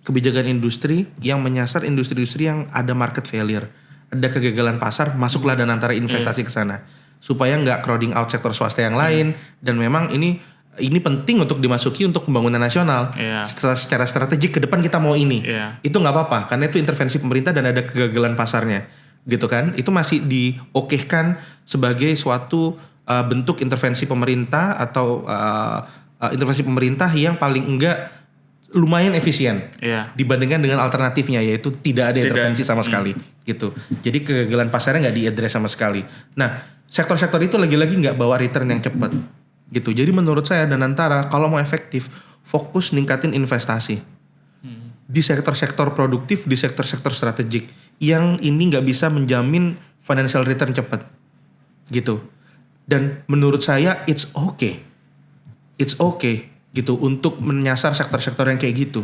Kebijakan industri yang menyasar industri-industri yang ada market failure. Ada kegagalan pasar, masuklah Danantara investasi ke sana. Supaya nggak crowding out sektor swasta yang lain. Dan memang ini penting untuk dimasuki untuk pembangunan nasional. Secara strategik ke depan kita mau ini. Itu nggak apa-apa, karena itu intervensi pemerintah dan ada kegagalan pasarnya. Gitu kan. Itu masih diokehkan sebagai suatu bentuk intervensi pemerintah atau intervensi pemerintah yang paling enggak lumayan efisien dibandingkan dengan alternatifnya, yaitu tidak ada intervensi sama sekali gitu. Jadi kegagalan pasarnya nggak diadres sama sekali. Nah sektor-sektor itu lagi-lagi nggak bawa return yang cepat gitu. Jadi menurut saya Danantara kalau mau efektif fokus ningkatin investasi di sektor-sektor produktif, di sektor-sektor strategik yang ini nggak bisa menjamin financial return cepat gitu. Dan menurut saya it's okay gitu untuk menyasar sektor-sektor yang kayak gitu.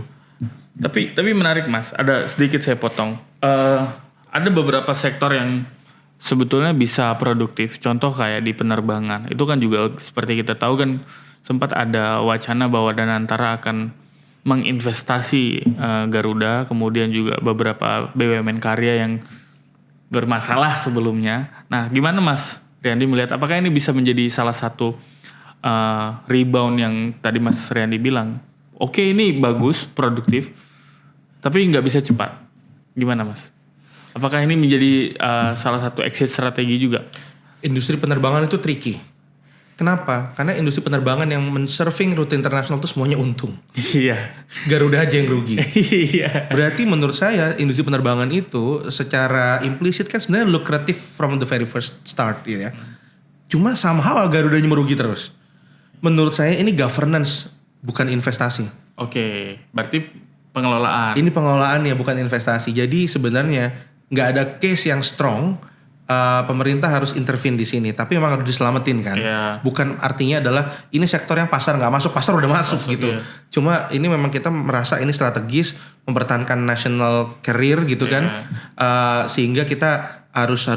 Tapi menarik Mas, ada sedikit saya potong. Ada beberapa sektor yang sebetulnya bisa produktif. Contoh kayak di penerbangan. Itu kan juga seperti kita tahu kan sempat ada wacana bahwa Danantara akan menginvestasi Garuda, kemudian juga beberapa BUMN karya yang bermasalah sebelumnya. Nah, gimana Mas Riyandi melihat apakah ini bisa menjadi salah satu rebound yang tadi Mas Riyandi bilang, oke, ini bagus, produktif, tapi nggak bisa cepat. Gimana Mas? Apakah ini menjadi salah satu exit strategi juga?
Industri penerbangan itu tricky. Kenapa? Karena industri penerbangan yang men-surfing rute internasional itu semuanya untung. Garuda aja yang rugi. Berarti menurut saya industri penerbangan itu secara implisit kan sebenarnya lucrative from the very first start ya. Cuma somehow Garudanya merugi terus. Menurut saya ini governance bukan investasi.
Oke, berarti pengelolaan.
Ini pengelolaan ya, bukan investasi. Jadi sebenarnya nggak ada case yang strong pemerintah harus intervene di sini. Tapi memang harus diselamatin kan. Bukan artinya adalah ini sektor yang pasar nggak masuk, pasar udah masuk gitu. Cuma ini memang kita merasa ini strategis mempertahankan national career gitu kan. Sehingga kita harus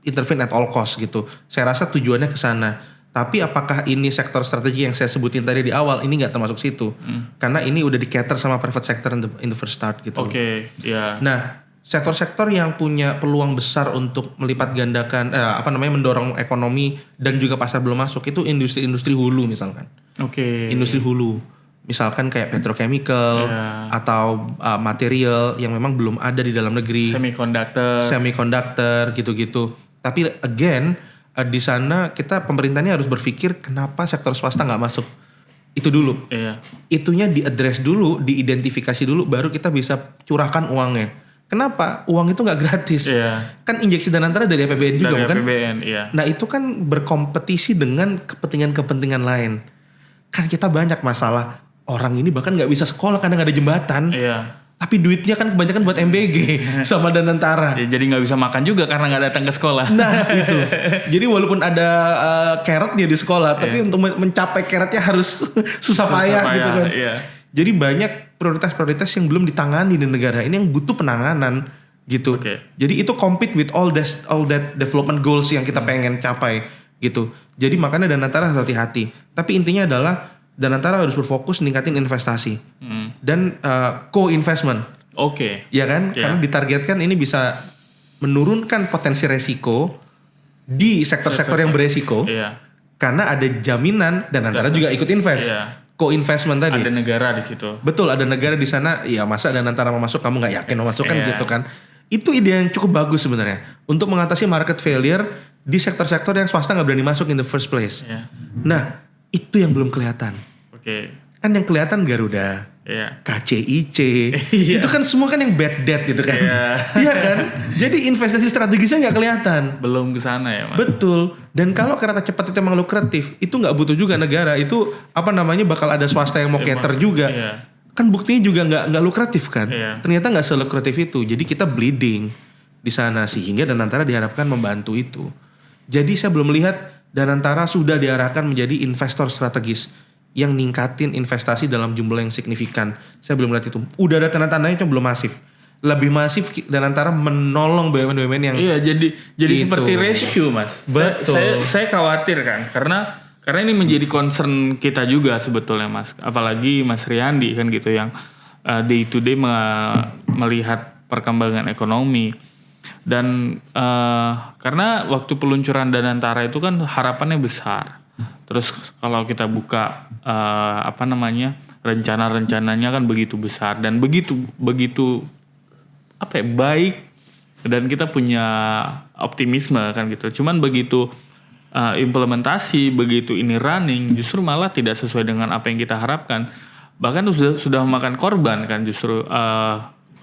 intervene at all cost gitu. Saya rasa tujuannya ke sana. Tapi apakah ini sektor strategi yang saya sebutin tadi di awal ini nggak termasuk situ? Karena ini udah di-cater sama private sector in the first start gitu.
Oke, ya.
Nah, sektor-sektor yang punya peluang besar untuk melipat gandakan mendorong ekonomi dan juga pasar belum masuk itu industri hulu misalkan.
Oke.
Industri hulu. Misalkan kayak petrochemical atau material yang memang belum ada di dalam negeri. Semiconductor gitu-gitu. Tapi again di sana pemerintahnya harus berpikir kenapa sektor swasta nggak masuk. Itu dulu.
Iya.
Itunya diadres dulu, diidentifikasi dulu, baru kita bisa curahkan uangnya. Kenapa? Uang itu nggak gratis.
Iya.
Kan injeksi dana antara dari APBN juga,
dari
kan?
APBN, iya.
Nah itu kan berkompetisi dengan kepentingan-kepentingan lain. Kan kita banyak masalah. Orang ini bahkan nggak bisa sekolah karena nggak ada jembatan.
Iya.
Tapi duitnya kan kebanyakan buat MBG sama Danantara.
Ya, jadi nggak bisa makan juga karena nggak datang ke sekolah.
Nah itu. Jadi walaupun ada carrotnya di sekolah, tapi untuk mencapai carrotnya harus susah payah gitu kan.
Iya.
Jadi banyak prioritas-prioritas yang belum ditangani di negara ini yang butuh penanganan gitu. Jadi itu compete with all that development goals yang kita pengen capai gitu. Jadi makanya Danantara harus hati-hati. Tapi intinya adalah Danantara harus berfokus ningkatin investasi dan co-investment. Ya kan? Karena ditargetkan ini bisa menurunkan potensi resiko di sektor-sektor yang beresiko. Karena ada jaminan Danantara juga ikut invest. Co-investment tadi.
Ada negara di situ.
Betul, ada negara di sana. Ya masa Danantara mau masuk kamu nggak yakin mau masuk kan gitu kan? Itu ide yang cukup bagus sebenarnya untuk mengatasi market failure di sektor-sektor yang swasta nggak berani masuk in the first place. Nah itu yang belum kelihatan. Kan yang kelihatan Garuda, KCIC, itu kan semua kan yang bad debt gitu kan. Iya kan? Jadi investasi strategisnya nggak kelihatan.
Belum ke sana ya, Mas.
Betul. Dan kalau kereta cepat itu emang lukratif, itu nggak butuh juga negara. Itu bakal ada swasta yang mau cater juga. Kan buktinya juga nggak lukratif kan. Ternyata nggak selukratif itu. Jadi kita bleeding di sana sehingga Danantara diharapkan membantu itu. Jadi saya belum melihat Danantara sudah diarahkan menjadi investor strategis yang ningkatin investasi dalam jumlah yang signifikan. Saya belum lihat itu. Udah ada tanda-tandanya cuma belum masif. Lebih masif Danantara menolong BUMN-BUMN yang
jadi
itu.
Seperti rescue, Mas.
Betul.
Saya khawatir kan karena ini menjadi concern kita juga sebetulnya, Mas. Apalagi Mas Riyandi kan gitu yang day to day melihat perkembangan ekonomi. Dan karena waktu peluncuran Danantara itu kan harapannya besar. Terus kalau kita buka rencana-rencananya kan begitu besar dan begitu baik dan kita punya optimisme kan gitu. Cuman begitu implementasi, begitu ini running justru malah tidak sesuai dengan apa yang kita harapkan. Bahkan sudah memakan korban kan justru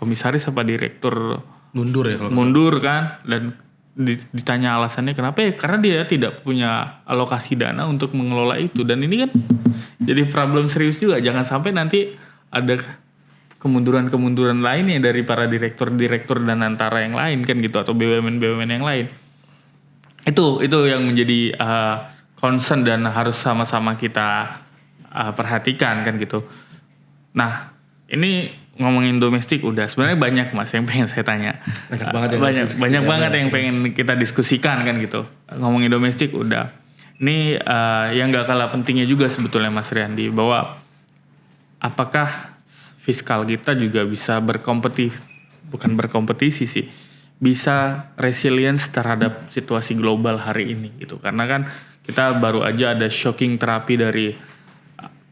komisaris apa direktur mundur kan dan ditanya alasannya kenapa ya karena dia tidak punya alokasi dana untuk mengelola itu dan ini kan jadi problem serius juga. Jangan sampai nanti ada kemunduran lainnya dari para direktur Danantara yang lain kan gitu atau BUMN yang lain. Itu yang menjadi concern dan harus sama-sama kita perhatikan kan gitu. Nah ini ngomongin domestik udah sebenarnya banyak, Mas, yang pengen saya tanya. Banyak banget yang pengen kita diskusikan kan gitu. Ngomongin domestik udah. Ini yang gak kalah pentingnya juga sebetulnya, Mas Riyandi, bahwa apakah fiskal kita juga bisa bukan berkompetisi sih, bisa resilience terhadap situasi global hari ini gitu. Karena kan kita baru aja ada shocking terapi dari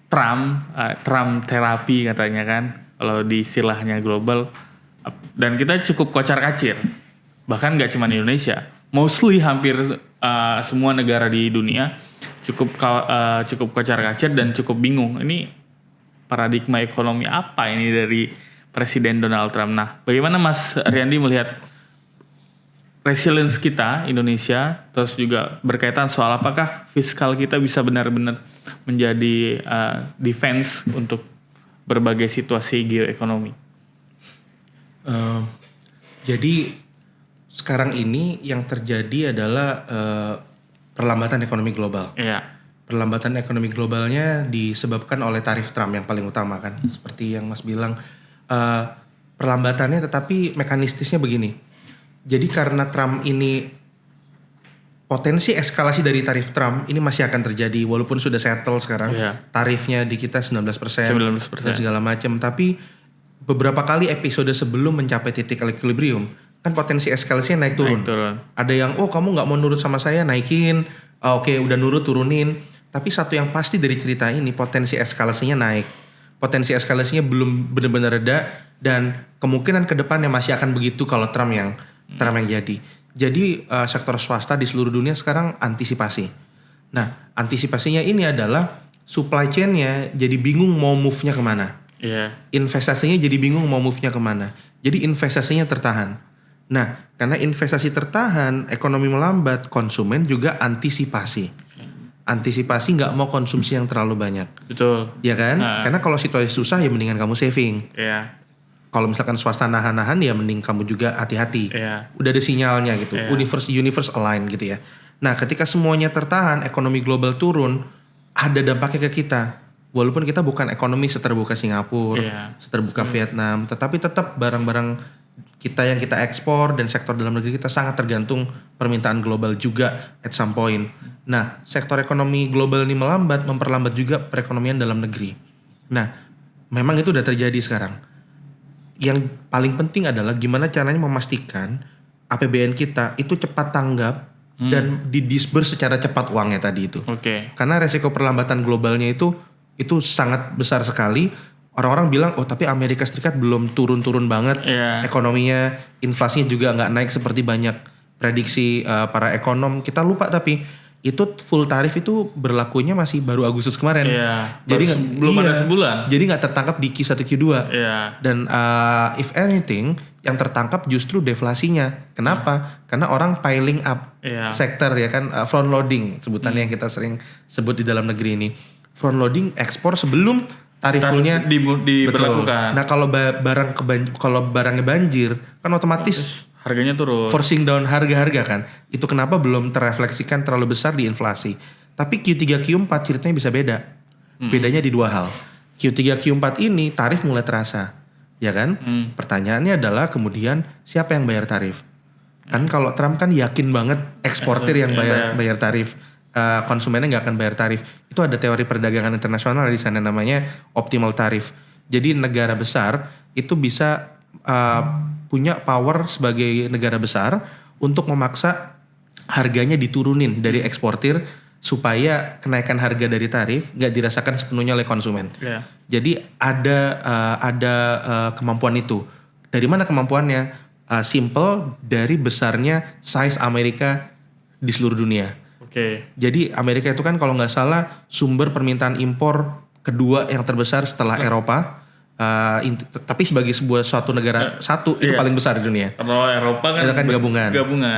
Trump terapi katanya kan. Kalau di istilahnya global dan kita cukup kocar-kacir bahkan gak cuma Indonesia, mostly hampir semua negara di dunia cukup kocar-kacir dan cukup bingung ini paradigma ekonomi apa ini dari Presiden Donald Trump. Nah bagaimana Mas Riyandi melihat resilience kita Indonesia terus juga berkaitan soal apakah fiskal kita bisa benar-benar menjadi defense untuk berbagai situasi geoekonomi.
Jadi sekarang ini yang terjadi adalah perlambatan ekonomi global. Perlambatan ekonomi globalnya disebabkan oleh tarif Trump yang paling utama kan. Seperti yang Mas bilang, perlambatannya tetapi mekanistisnya begini. Jadi karena Trump ini potensi eskalasi dari tarif Trump ini masih akan terjadi walaupun sudah settle sekarang.
Iya.
Tarifnya di kita 19%,
19%.
dan segala macam. Tapi beberapa kali episode sebelum mencapai titik equilibrium kan potensi eskalasinya naik turun. Ada yang kamu nggak mau nurut sama saya, naikin. Oke, udah nurut, turunin. Tapi satu yang pasti dari cerita ini, potensi eskalasinya naik. Potensi eskalasinya belum benar-benar reda, dan kemungkinan ke depannya masih akan begitu kalau Trump yang jadi. Jadi sektor swasta di seluruh dunia sekarang antisipasi. Nah, antisipasinya ini adalah supply chain-nya jadi bingung mau move-nya kemana.
Iya.
Investasinya jadi bingung mau move-nya kemana. Jadi investasinya tertahan. Nah, karena investasi tertahan, ekonomi melambat, konsumen juga antisipasi. Antisipasi nggak mau konsumsi yang terlalu banyak.
Betul.
Ya kan? Karena kalau situasi susah ya mendingan kamu saving.
Iya.
Kalau misalkan swasta nahan-nahan ya mending kamu juga hati-hati.
Iya.
Udah ada sinyalnya gitu.
Iya.
Universe align gitu ya. Nah, ketika semuanya tertahan, ekonomi global turun, ada dampaknya ke kita. Walaupun kita bukan ekonomi seterbuka Singapura, seterbuka Vietnam, tetapi tetap barang-barang kita yang kita ekspor dan sektor dalam negeri kita sangat tergantung permintaan global juga at some point. Nah, sektor ekonomi global ini melambat, memperlambat juga perekonomian dalam negeri. Nah, memang itu udah terjadi sekarang. Yang paling penting adalah gimana caranya memastikan APBN kita itu cepat tanggap dan didisburse secara cepat uangnya tadi itu. Karena resiko perlambatan globalnya itu sangat besar sekali. Orang-orang bilang, tapi Amerika Serikat belum turun-turun banget ekonominya, inflasinya juga nggak naik seperti banyak prediksi para ekonom. Kita lupa tapi itu full tarif itu berlakunya masih baru Agustus kemarin. Jadi
belum ada sebulan.
Jadi nggak tertangkap di Q1 Q2. Dan if anything yang tertangkap justru deflasinya. Kenapa? Karena orang piling up sektor ya kan, front loading sebutannya yang kita sering sebut di dalam negeri ini. Front loading ekspor sebelum tarif fullnya
diberlakukan.
Nah, kalau barangnya banjir kan otomatis
harganya turun.
Forcing down harga-harga kan. Itu kenapa belum terrefleksikan terlalu besar di inflasi. Tapi Q3 Q4 ceritanya bisa beda. Bedanya di dua hal. Q3 Q4 ini tarif mulai terasa. Ya kan? Pertanyaannya adalah kemudian siapa yang bayar tarif? Kan kalau Trump kan yakin banget eksportir yang bayar tarif. Konsumennya nggak akan bayar tarif. Itu ada teori perdagangan internasional di sana namanya optimal tarif. Jadi negara besar itu bisa punya power sebagai negara besar untuk memaksa harganya diturunin dari eksportir supaya kenaikan harga dari tarif nggak dirasakan sepenuhnya oleh konsumen. Jadi ada kemampuan itu. Dari mana kemampuannya? Simple, dari besarnya size Amerika di seluruh dunia. Jadi Amerika itu kan kalau nggak salah sumber permintaan impor kedua yang terbesar setelah Eropa. Tapi sebagai suatu negara itu paling besar di dunia.
Kalau Eropa kan
gabungan.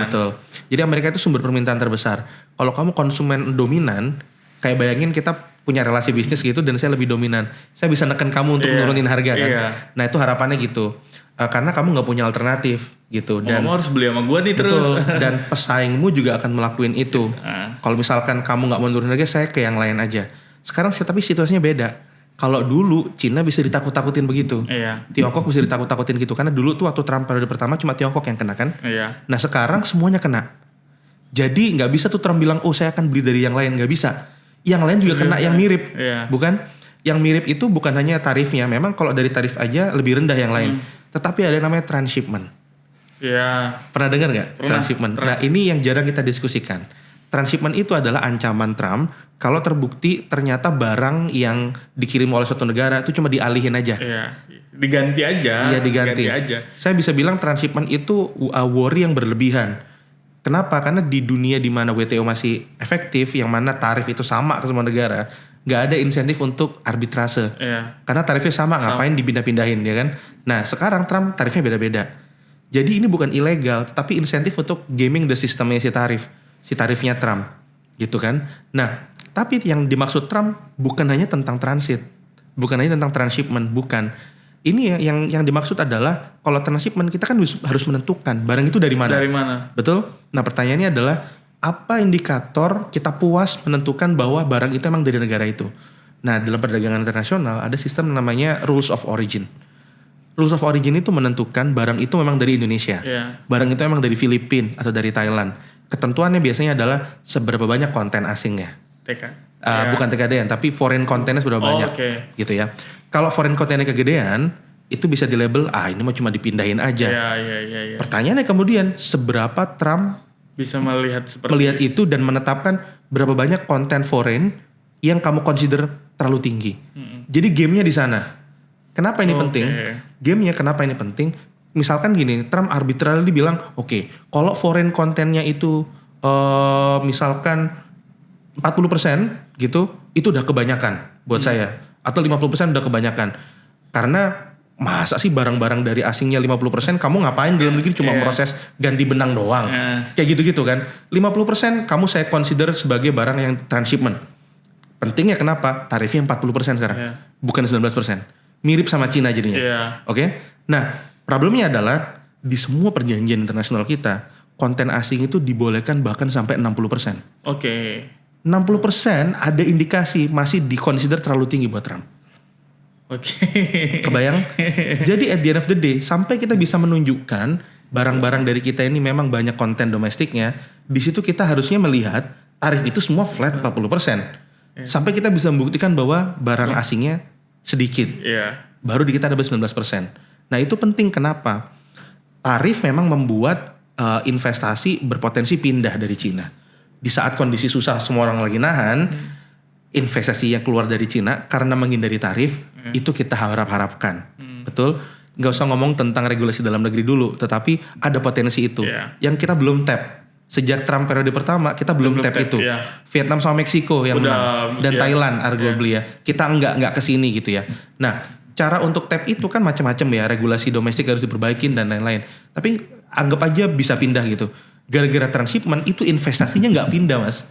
Betul. Jadi Amerika itu sumber permintaan terbesar. Kalau kamu konsumen dominan, kayak bayangin kita punya relasi bisnis gitu dan saya lebih dominan. Saya bisa neken kamu untuk menurunin harga kan. Nah, itu harapannya gitu. Karena kamu nggak punya alternatif gitu. Dan
kamu harus beli sama gue nih terus.
Betul. Dan pesaingmu juga akan melakuin itu. Kalau misalkan kamu nggak mau nurunin harga, saya ke yang lain aja. Sekarang tapi situasinya beda. Kalau dulu Cina bisa ditakut-takutin begitu, Tiongkok bisa ditakut-takutin gitu. Karena dulu tuh waktu Trump periode pertama cuma Tiongkok yang kena kan. Nah sekarang semuanya kena. Jadi nggak bisa tuh Trump bilang, saya akan beli dari yang lain, nggak bisa. Yang lain juga kena yang mirip, bukan? Yang mirip itu bukan hanya tarifnya. Memang kalau dari tarif aja lebih rendah yang lain. Tetapi ada yang namanya transshipment. Pernah dengar nggak? Transshipment. Nah ini yang jarang kita diskusikan. Transshipment itu adalah ancaman Trump kalau terbukti ternyata barang yang dikirim oleh suatu negara itu cuma dialihin aja.
Diganti aja.
Iya diganti aja. Saya bisa bilang transshipment itu worry yang berlebihan. Kenapa? Karena di dunia di mana WTO masih efektif, yang mana tarif itu sama ke semua negara, nggak ada insentif untuk arbitrase. Karena tarifnya sama, ngapain dipindah-pindahin ya kan? Nah sekarang Trump tarifnya beda-beda. Jadi ini bukan ilegal, tapi insentif untuk gaming the systemnya si tarifnya Trump, gitu kan? Nah, tapi yang dimaksud Trump bukan hanya tentang transit, bukan hanya tentang transshipment, bukan. Ini yang dimaksud adalah kalau transshipment kita kan harus menentukan barang itu dari mana.
Dari mana?
Betul? Nah, pertanyaannya adalah apa indikator kita puas menentukan bahwa barang itu emang dari negara itu? Nah, dalam perdagangan internasional ada sistem namanya rules of origin. Rules of origin itu menentukan barang itu memang dari Indonesia. Barang itu memang dari Filipina atau dari Thailand. ketentuannya biasanya adalah seberapa banyak konten asingnya. Bukan TKDN, tapi foreign content-nya seberapa banyak, gitu ya. Kalau foreign content-nya kegedean, itu bisa di label, ini mah cuma dipindahin aja.
Iya.
Pertanyaannya kemudian, seberapa Trump
bisa melihat
itu dan menetapkan berapa banyak konten foreign yang kamu consider terlalu tinggi. Jadi gamenya di sana. Kenapa ini penting? Gamenya kenapa ini penting? Misalkan gini, Trump arbitrarily bilang, kalau foreign kontennya itu misalkan 40% gitu, itu udah kebanyakan buat saya. Atau 50% udah kebanyakan. Karena masa sih barang-barang dari asingnya 50%, kamu ngapain dalam negeri cuma proses ganti benang doang. Kayak gitu-gitu kan. 50% kamu saya consider sebagai barang yang transshipment. Pentingnya kenapa? Tarifnya 40% sekarang. Bukan 19%. Mirip sama Cina jadinya. Oke? Nah, problemnya adalah di semua perjanjian internasional kita, konten asing itu dibolehkan bahkan sampai 60%. 60% ada indikasi masih dikonsider terlalu tinggi buat Trump. Kebayang? Jadi at the end of the day, sampai kita bisa menunjukkan barang-barang dari kita ini memang banyak konten domestiknya, di situ kita harusnya melihat tarif itu semua flat 40%. Sampai kita bisa membuktikan bahwa barang asingnya sedikit. Baru di kita ada 19%. Nah itu penting, kenapa? Tarif memang membuat investasi berpotensi pindah dari Cina. Di saat kondisi susah semua orang lagi nahan, investasi yang keluar dari Cina karena menghindari tarif, itu kita harap-harapkan. Betul? Gak usah ngomong tentang regulasi dalam negeri dulu, tetapi ada potensi itu. Yang kita belum tap. Sejak Trump periode pertama, kita belum tap itu. Vietnam sama Meksiko yang menang. Dan Thailand arguably ya. Kita nggak kesini gitu ya. Nah, cara untuk tap itu kan macam-macam ya. Regulasi domestik harus diperbaikin dan lain-lain. Tapi anggap aja bisa pindah gitu. Gara-gara transshipment itu investasinya nggak pindah, Mas.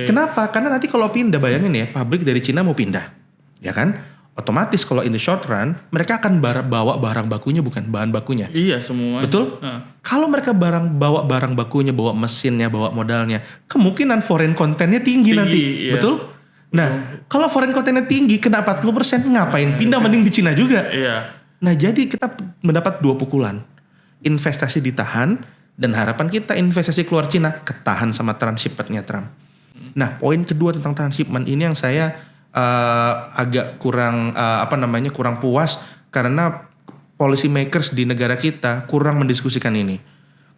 Kenapa? Karena nanti kalau pindah, bayangin ya, pabrik dari Cina mau pindah, ya kan? Otomatis kalau in the short run, mereka akan bawa barang bakunya, bukan bahan bakunya.
Iya, semua.
Betul? Kalau mereka bawa barang bakunya, bawa mesinnya, bawa modalnya, kemungkinan foreign content-nya tinggi nanti. Iya. Betul? Nah, kalau foreign content-nya tinggi, kena 40%, ngapain pindah, mending di Cina juga. Nah, jadi kita mendapat dua pukulan. Investasi ditahan, dan harapan kita investasi keluar Cina ketahan sama transshipment-nya Trump. Nah, poin kedua tentang transshipment ini yang saya agak kurang kurang puas karena policy makers di negara kita kurang mendiskusikan ini.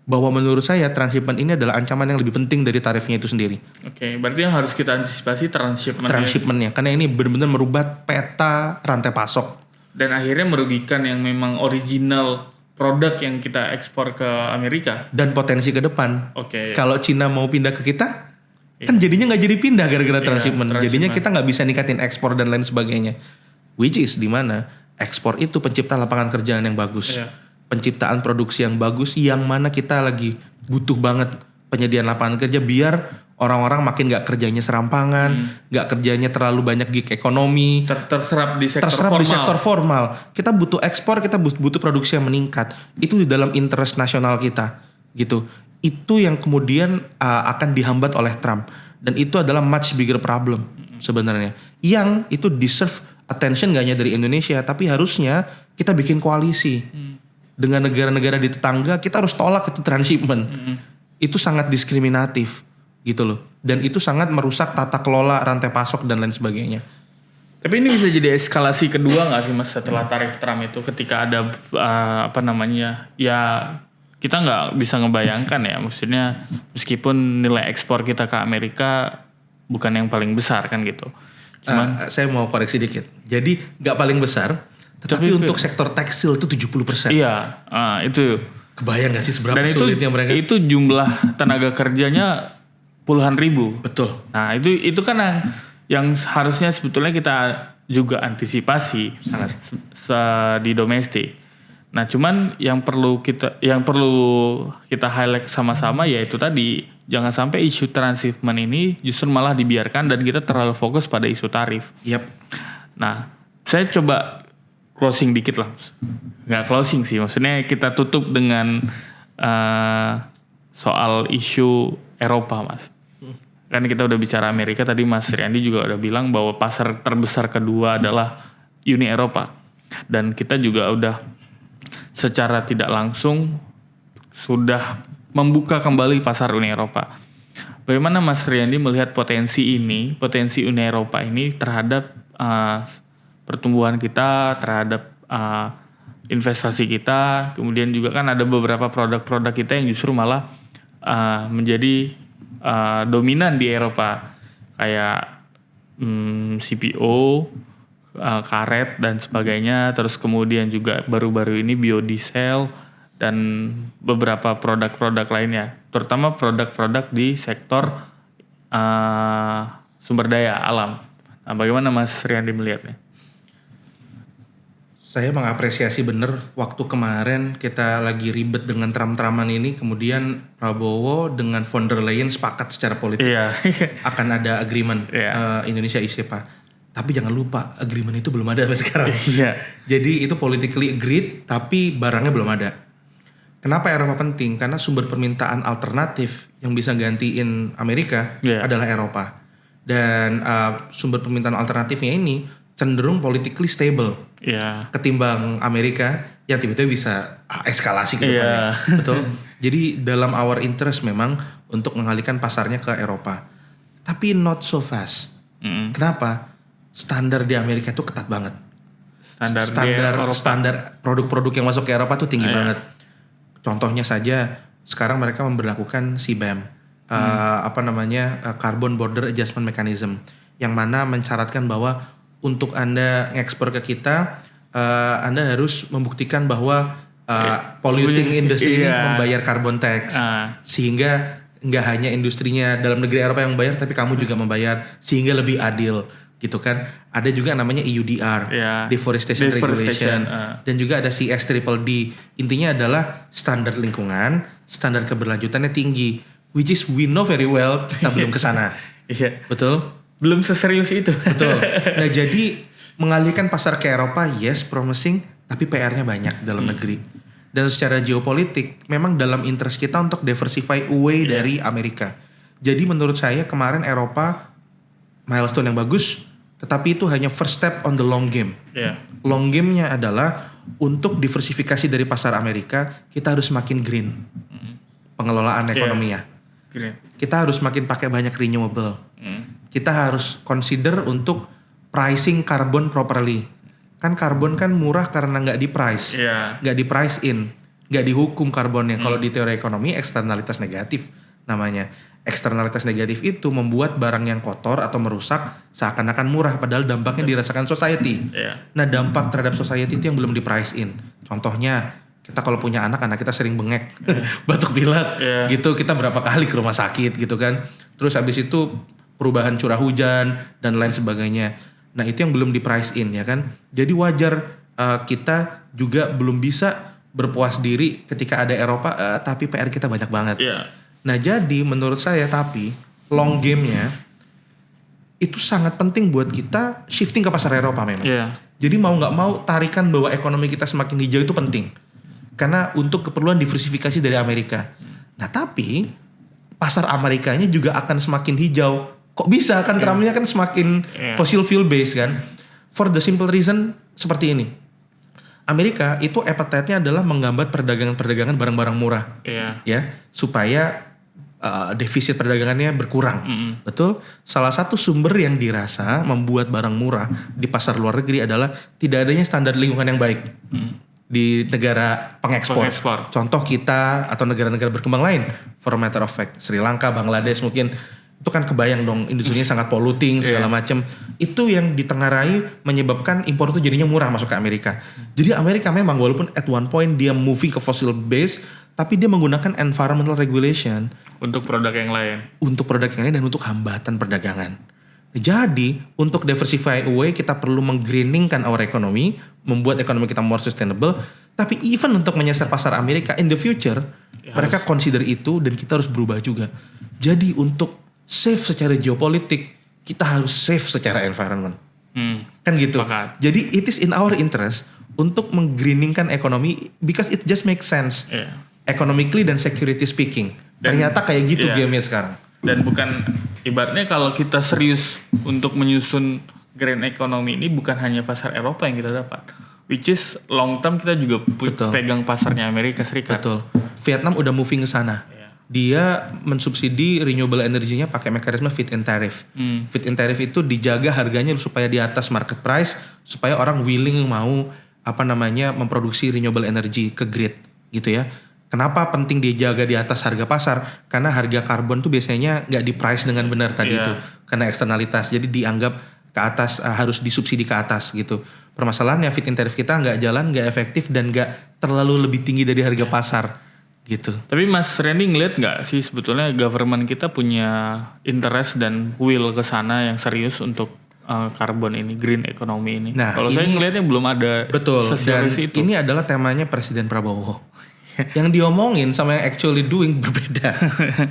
Bahwa menurut saya transshipment ini adalah ancaman yang lebih penting dari tarifnya itu sendiri.
Berarti yang harus kita antisipasi
transshipment-nya. Karena ini benar-benar merubah peta rantai pasok.
Dan akhirnya merugikan yang memang original produk yang kita ekspor ke Amerika.
Dan potensi ke depan. Kalau Cina mau pindah ke kita, kan jadinya nggak jadi pindah gara-gara transshipment. Jadinya kita nggak bisa ningkatin ekspor dan lain sebagainya. Which is di mana ekspor itu pencipta lapangan kerjaan yang bagus. Penciptaan produksi yang bagus, yang mana kita lagi butuh banget penyediaan lapangan kerja biar orang-orang makin gak kerjanya serampangan, gak kerjanya terlalu banyak gig ekonomi,
terserap di
sektor formal. Kita butuh ekspor, kita butuh produksi yang meningkat. Itu di dalam interest nasional kita, gitu. Itu yang kemudian akan dihambat oleh Trump, dan itu adalah much bigger problem sebenarnya. Yang itu deserve attention gak hanya dari Indonesia, tapi harusnya kita bikin koalisi dengan negara-negara di tetangga. Kita harus tolak itu transshipment. Itu sangat diskriminatif. Gitu loh. Dan itu sangat merusak tata kelola rantai pasok dan lain sebagainya.
Tapi ini bisa jadi eskalasi kedua gak sih Mas setelah tarif Trump itu, ketika ada ya kita gak bisa ngebayangkan ya, maksudnya meskipun nilai ekspor kita ke Amerika bukan yang paling besar kan gitu. Cuman
saya mau koreksi dikit. Jadi gak paling besar, tapi untuk sektor tekstil itu 70%.
Iya, itu.
Kebayang gak sih seberapa sulitnya mereka?
Dan itu jumlah tenaga kerjanya puluhan ribu.
Betul.
Nah itu kan yang harusnya sebetulnya kita juga antisipasi
sangat
di domestik. Nah cuman yang perlu kita highlight sama-sama yaitu tadi, jangan sampai isu transshipment ini justru malah dibiarkan dan kita terlalu fokus pada isu tarif. Nah saya coba closing dikit lah, nggak closing sih, maksudnya kita tutup dengan soal isu Eropa, Mas. Kan kita udah bicara Amerika, tadi Mas Riyandi juga udah bilang bahwa pasar terbesar kedua adalah Uni Eropa. Dan kita juga udah secara tidak langsung sudah membuka kembali pasar Uni Eropa. Bagaimana Mas Riyandi melihat potensi Uni Eropa ini terhadap pertumbuhan kita, terhadap investasi kita, kemudian juga kan ada beberapa produk-produk kita yang justru malah menjadi dominan di Eropa, kayak CPO, karet dan sebagainya, terus kemudian juga baru-baru ini biodiesel dan beberapa produk-produk lainnya, terutama produk-produk di sektor sumber daya alam. Nah, bagaimana Mas Riyandi melihatnya?
Saya mengapresiasi bener waktu kemarin kita lagi ribet dengan tram-traman ini, kemudian Prabowo dengan von der Leyen sepakat secara politik akan ada agreement Indonesia ISEPA. Tapi jangan lupa agreement itu belum ada sampai sekarang. Jadi itu politically agreed tapi barangnya belum ada. Kenapa Eropa penting? Karena sumber permintaan alternatif yang bisa gantiin Amerika adalah Eropa. Dan sumber permintaan alternatifnya ini cenderung politically stable ketimbang Amerika yang tiba-tiba bisa eskalasi ke depannya. Betul. Jadi dalam our interest memang untuk mengalihkan pasarnya ke Eropa. Tapi not so fast. Kenapa? Standar di Amerika itu ketat banget. Standar produk-produk yang masuk ke Eropa tuh tinggi banget. Contohnya saja sekarang mereka memberlakukan CBAM, Carbon Border Adjustment Mechanism, yang mana mensyaratkan bahwa untuk Anda ngekspor ke kita, Anda harus membuktikan bahwa polluting industry ini membayar carbon tax, sehingga nggak hanya industrinya dalam negeri Eropa yang membayar, tapi kamu juga membayar, sehingga lebih adil, gitu kan. Ada juga namanya EUDR, Deforestation Regulation, dan juga ada CSDDD. Intinya adalah standar lingkungan, standar keberlanjutannya tinggi, which is we know very well kita belum ke sana. Betul?
Belum seserius itu.
Betul. Nah jadi mengalihkan pasar ke Eropa yes promising, tapi PR-nya banyak dalam negeri. Dan secara geopolitik memang dalam interest kita untuk diversify away dari Amerika. Jadi menurut saya kemarin Eropa milestone yang bagus, tetapi itu hanya first step on the long game. Long game-nya adalah untuk diversifikasi dari pasar Amerika, kita harus makin green pengelolaan ekonominya. Kita harus makin pakai banyak renewable. Kita harus consider untuk pricing carbon properly. Kan karbon kan murah karena nggak di price, nggak di price in, nggak dihukum karbonnya. Kalau di teori ekonomi eksternalitas negatif namanya. Eksternalitas negatif itu membuat barang yang kotor atau merusak seakan-akan murah, padahal dampaknya dirasakan society. Nah dampak terhadap society itu yang belum di price in. Contohnya kita kalau punya anak kita sering bengek, batuk pilek, gitu. Kita berapa kali ke rumah sakit gitu kan. Terus habis itu perubahan curah hujan dan lain sebagainya. Nah itu yang belum di price in ya kan. Jadi wajar kita juga belum bisa berpuas diri ketika ada Eropa, tapi PR kita banyak banget. Nah jadi menurut saya tapi long game-nya itu sangat penting buat kita shifting ke pasar Eropa memang. Jadi mau gak mau tarikan bahwa ekonomi kita semakin hijau itu penting. Karena untuk keperluan diversifikasi dari Amerika. Nah tapi pasar Amerikanya juga akan semakin hijau. Kok bisa kan Trumpnya kan semakin fossil fuel based kan. For the simple reason seperti ini. Amerika itu appetite-nya adalah menggambat perdagangan barang-barang murah. Ya, supaya defisit perdagangannya berkurang. Betul? Salah satu sumber yang dirasa membuat barang murah di pasar luar negeri adalah tidak adanya standar lingkungan yang baik. Di negara pengekspor. Contoh kita atau negara-negara berkembang lain, for a matter of fact, Sri Lanka, Bangladesh mungkin, itu kan kebayang dong industrinya sangat polluting segala macam. Itu yang ditengarai menyebabkan impor itu jadinya murah masuk ke Amerika. Jadi Amerika memang walaupun at one point dia moving ke fossil base, tapi dia menggunakan environmental regulation
untuk produk yang lain.
Untuk produk yang lain dan untuk hambatan perdagangan. Jadi untuk diversify away kita perlu menggreeningkan our economy, membuat ekonomi kita more sustainable. Tapi even untuk menyasar pasar Amerika in the future, mereka consider itu dan kita harus berubah juga. Jadi untuk save secara geopolitik, kita harus save secara environment. Kan gitu. Jadi it is in our interest untuk menggreeningkan ekonomi because it just makes sense. Economically dan security speaking. Ternyata kayak gitu game-nya sekarang.
Dan bukan ibaratnya kalau kita serius untuk menyusun green economy ini bukan hanya pasar Eropa yang kita dapat. Which is long term kita juga pegang pasarnya Amerika Serikat.
Betul. Vietnam udah moving ke sana. dia mensubsidi renewable energinya pakai mekanisme feed in tariff. Feed in tariff itu dijaga harganya supaya di atas market price, supaya orang willing mau memproduksi renewable energy ke grid gitu ya. Kenapa penting dijaga di atas harga pasar? Karena harga karbon tuh biasanya nggak di price dengan benar tadi itu, karena eksternalitas. Jadi dianggap ke atas, harus disubsidi ke atas gitu. Permasalahannya feed in tariff kita nggak jalan, nggak efektif dan nggak terlalu lebih tinggi dari harga pasar gitu.
Tapi Mas Randy ngeliat nggak sih sebetulnya government kita punya interest dan will ke sana yang serius untuk karbon ini, green economy ini?
Nah,
kalau saya ngelihatnya belum ada.
Betul. Dan itu. Ini adalah temanya Presiden Prabowo. Yang diomongin sama yang actually doing berbeda.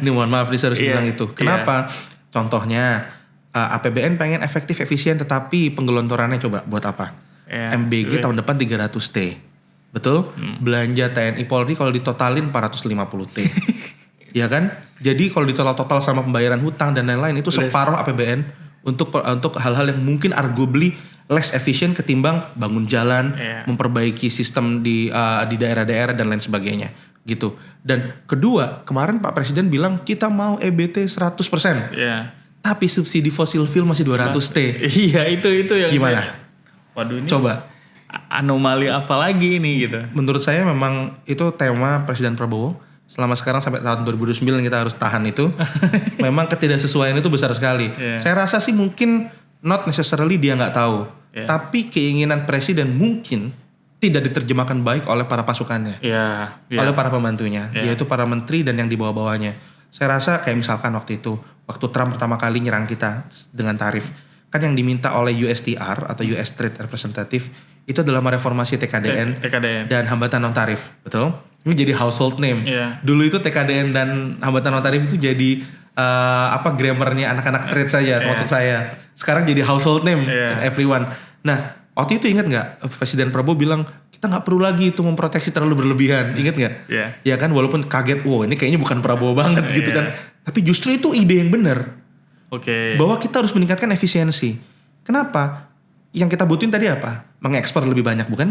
Ini mohon maaf nih saya harus bilang itu. Kenapa? Contohnya APBN pengen efektif efisien tetapi penggelontorannya coba buat apa? MBG tahun depan 300 T. Betul? Belanja TNI Polri kalau ditotalin 450 T. Ya kan? Jadi kalau ditotal sama pembayaran hutang dan lain-lain itu separuh APBN untuk hal-hal yang mungkin arguably less efficient ketimbang bangun jalan, memperbaiki sistem di daerah-daerah dan lain sebagainya gitu. Dan kedua, kemarin Pak Presiden bilang kita mau EBT 100%. Tapi subsidi fosil fuel masih 200 T.
Iya, itu yang
gimana?
Waduh, ini
coba
anomali apa lagi ini gitu.
Menurut saya memang itu tema Presiden Prabowo. Selama sekarang sampai tahun 2029 kita harus tahan itu. Memang ketidaksesuaian itu besar sekali. Saya rasa sih mungkin not necessarily dia nggak tahu, tapi keinginan presiden mungkin tidak diterjemahkan baik oleh para pasukannya, oleh para pembantunya, yaitu para menteri dan yang di bawah-bawahnya. Saya rasa kayak misalkan waktu Trump pertama kali nyerang kita dengan tarif, kan yang diminta oleh USTR atau US Trade Representative itu adalah mereformasi TKDN dan hambatan non tarif, betul? Ini jadi household name. Dulu itu TKDN dan hambatan non tarif itu jadi grammarnya anak-anak trade saja, termasuk saya. Sekarang jadi household name everyone. Nah, waktu itu ingat nggak Presiden Prabowo bilang kita nggak perlu lagi itu memproteksi terlalu berlebihan, ingat nggak? Ya kan, walaupun kaget, wow ini kayaknya bukan Prabowo banget gitu kan. Tapi justru itu ide yang benar. Bahwa kita harus meningkatkan efisiensi. Kenapa? Yang kita butuhin tadi apa? Mengekspor lebih banyak, bukan?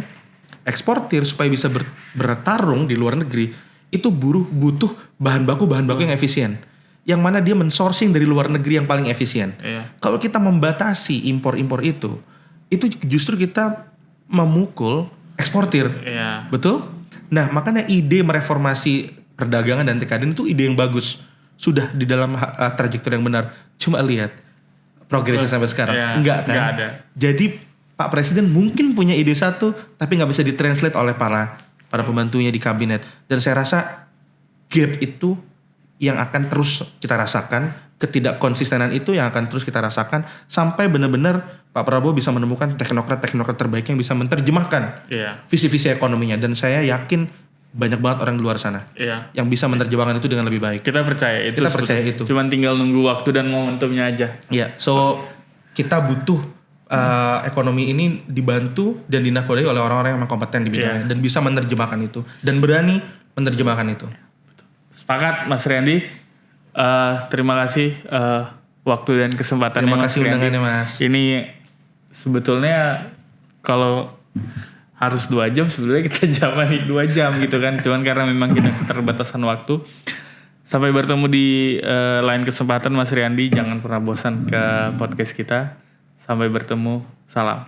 Eksportir supaya bisa bertarung di luar negeri itu butuh bahan baku yang efisien. Yang mana dia men-sourcing dari luar negeri yang paling efisien. Kalau kita membatasi impor-impor itu justru kita memukul eksportir. Betul? Nah, makanya ide mereformasi perdagangan dan TKDN itu ide yang bagus. Sudah di dalam trajektori yang benar. Cuma lihat progresnya sampai sekarang. Enggak kan?
Enggak ada.
Jadi Pak Presiden mungkin punya ide satu tapi nggak bisa ditranslate oleh para pembantunya di kabinet. Dan saya rasa gap itu yang akan terus kita rasakan, ketidakkonsistenan itu yang akan terus kita rasakan sampai benar-benar Pak Prabowo bisa menemukan teknokrat terbaik yang bisa menerjemahkan visi-visi ekonominya. Dan saya yakin banyak banget orang di luar sana yang bisa menerjemahkan itu dengan lebih baik.
Kita percaya itu. Cuman tinggal nunggu waktu dan momentumnya aja.
So kita butuh ekonomi ini dibantu dan dinakodai oleh orang-orang yang kompeten di bidangnya dan bisa menerjemahkan itu dan berani menerjemahkan itu.
Sepakat Mas Randy. Terima kasih waktu dan kesempatannya.
Terima kasih undangannya Mas.
Ini sebetulnya kalau harus 2 jam sebenarnya kita jamani 2 jam gitu kan. Cuman karena memang kita keterbatasan waktu. Sampai bertemu di lain kesempatan Mas Randy. Jangan pernah bosan ke podcast kita. Sampai bertemu. Salam.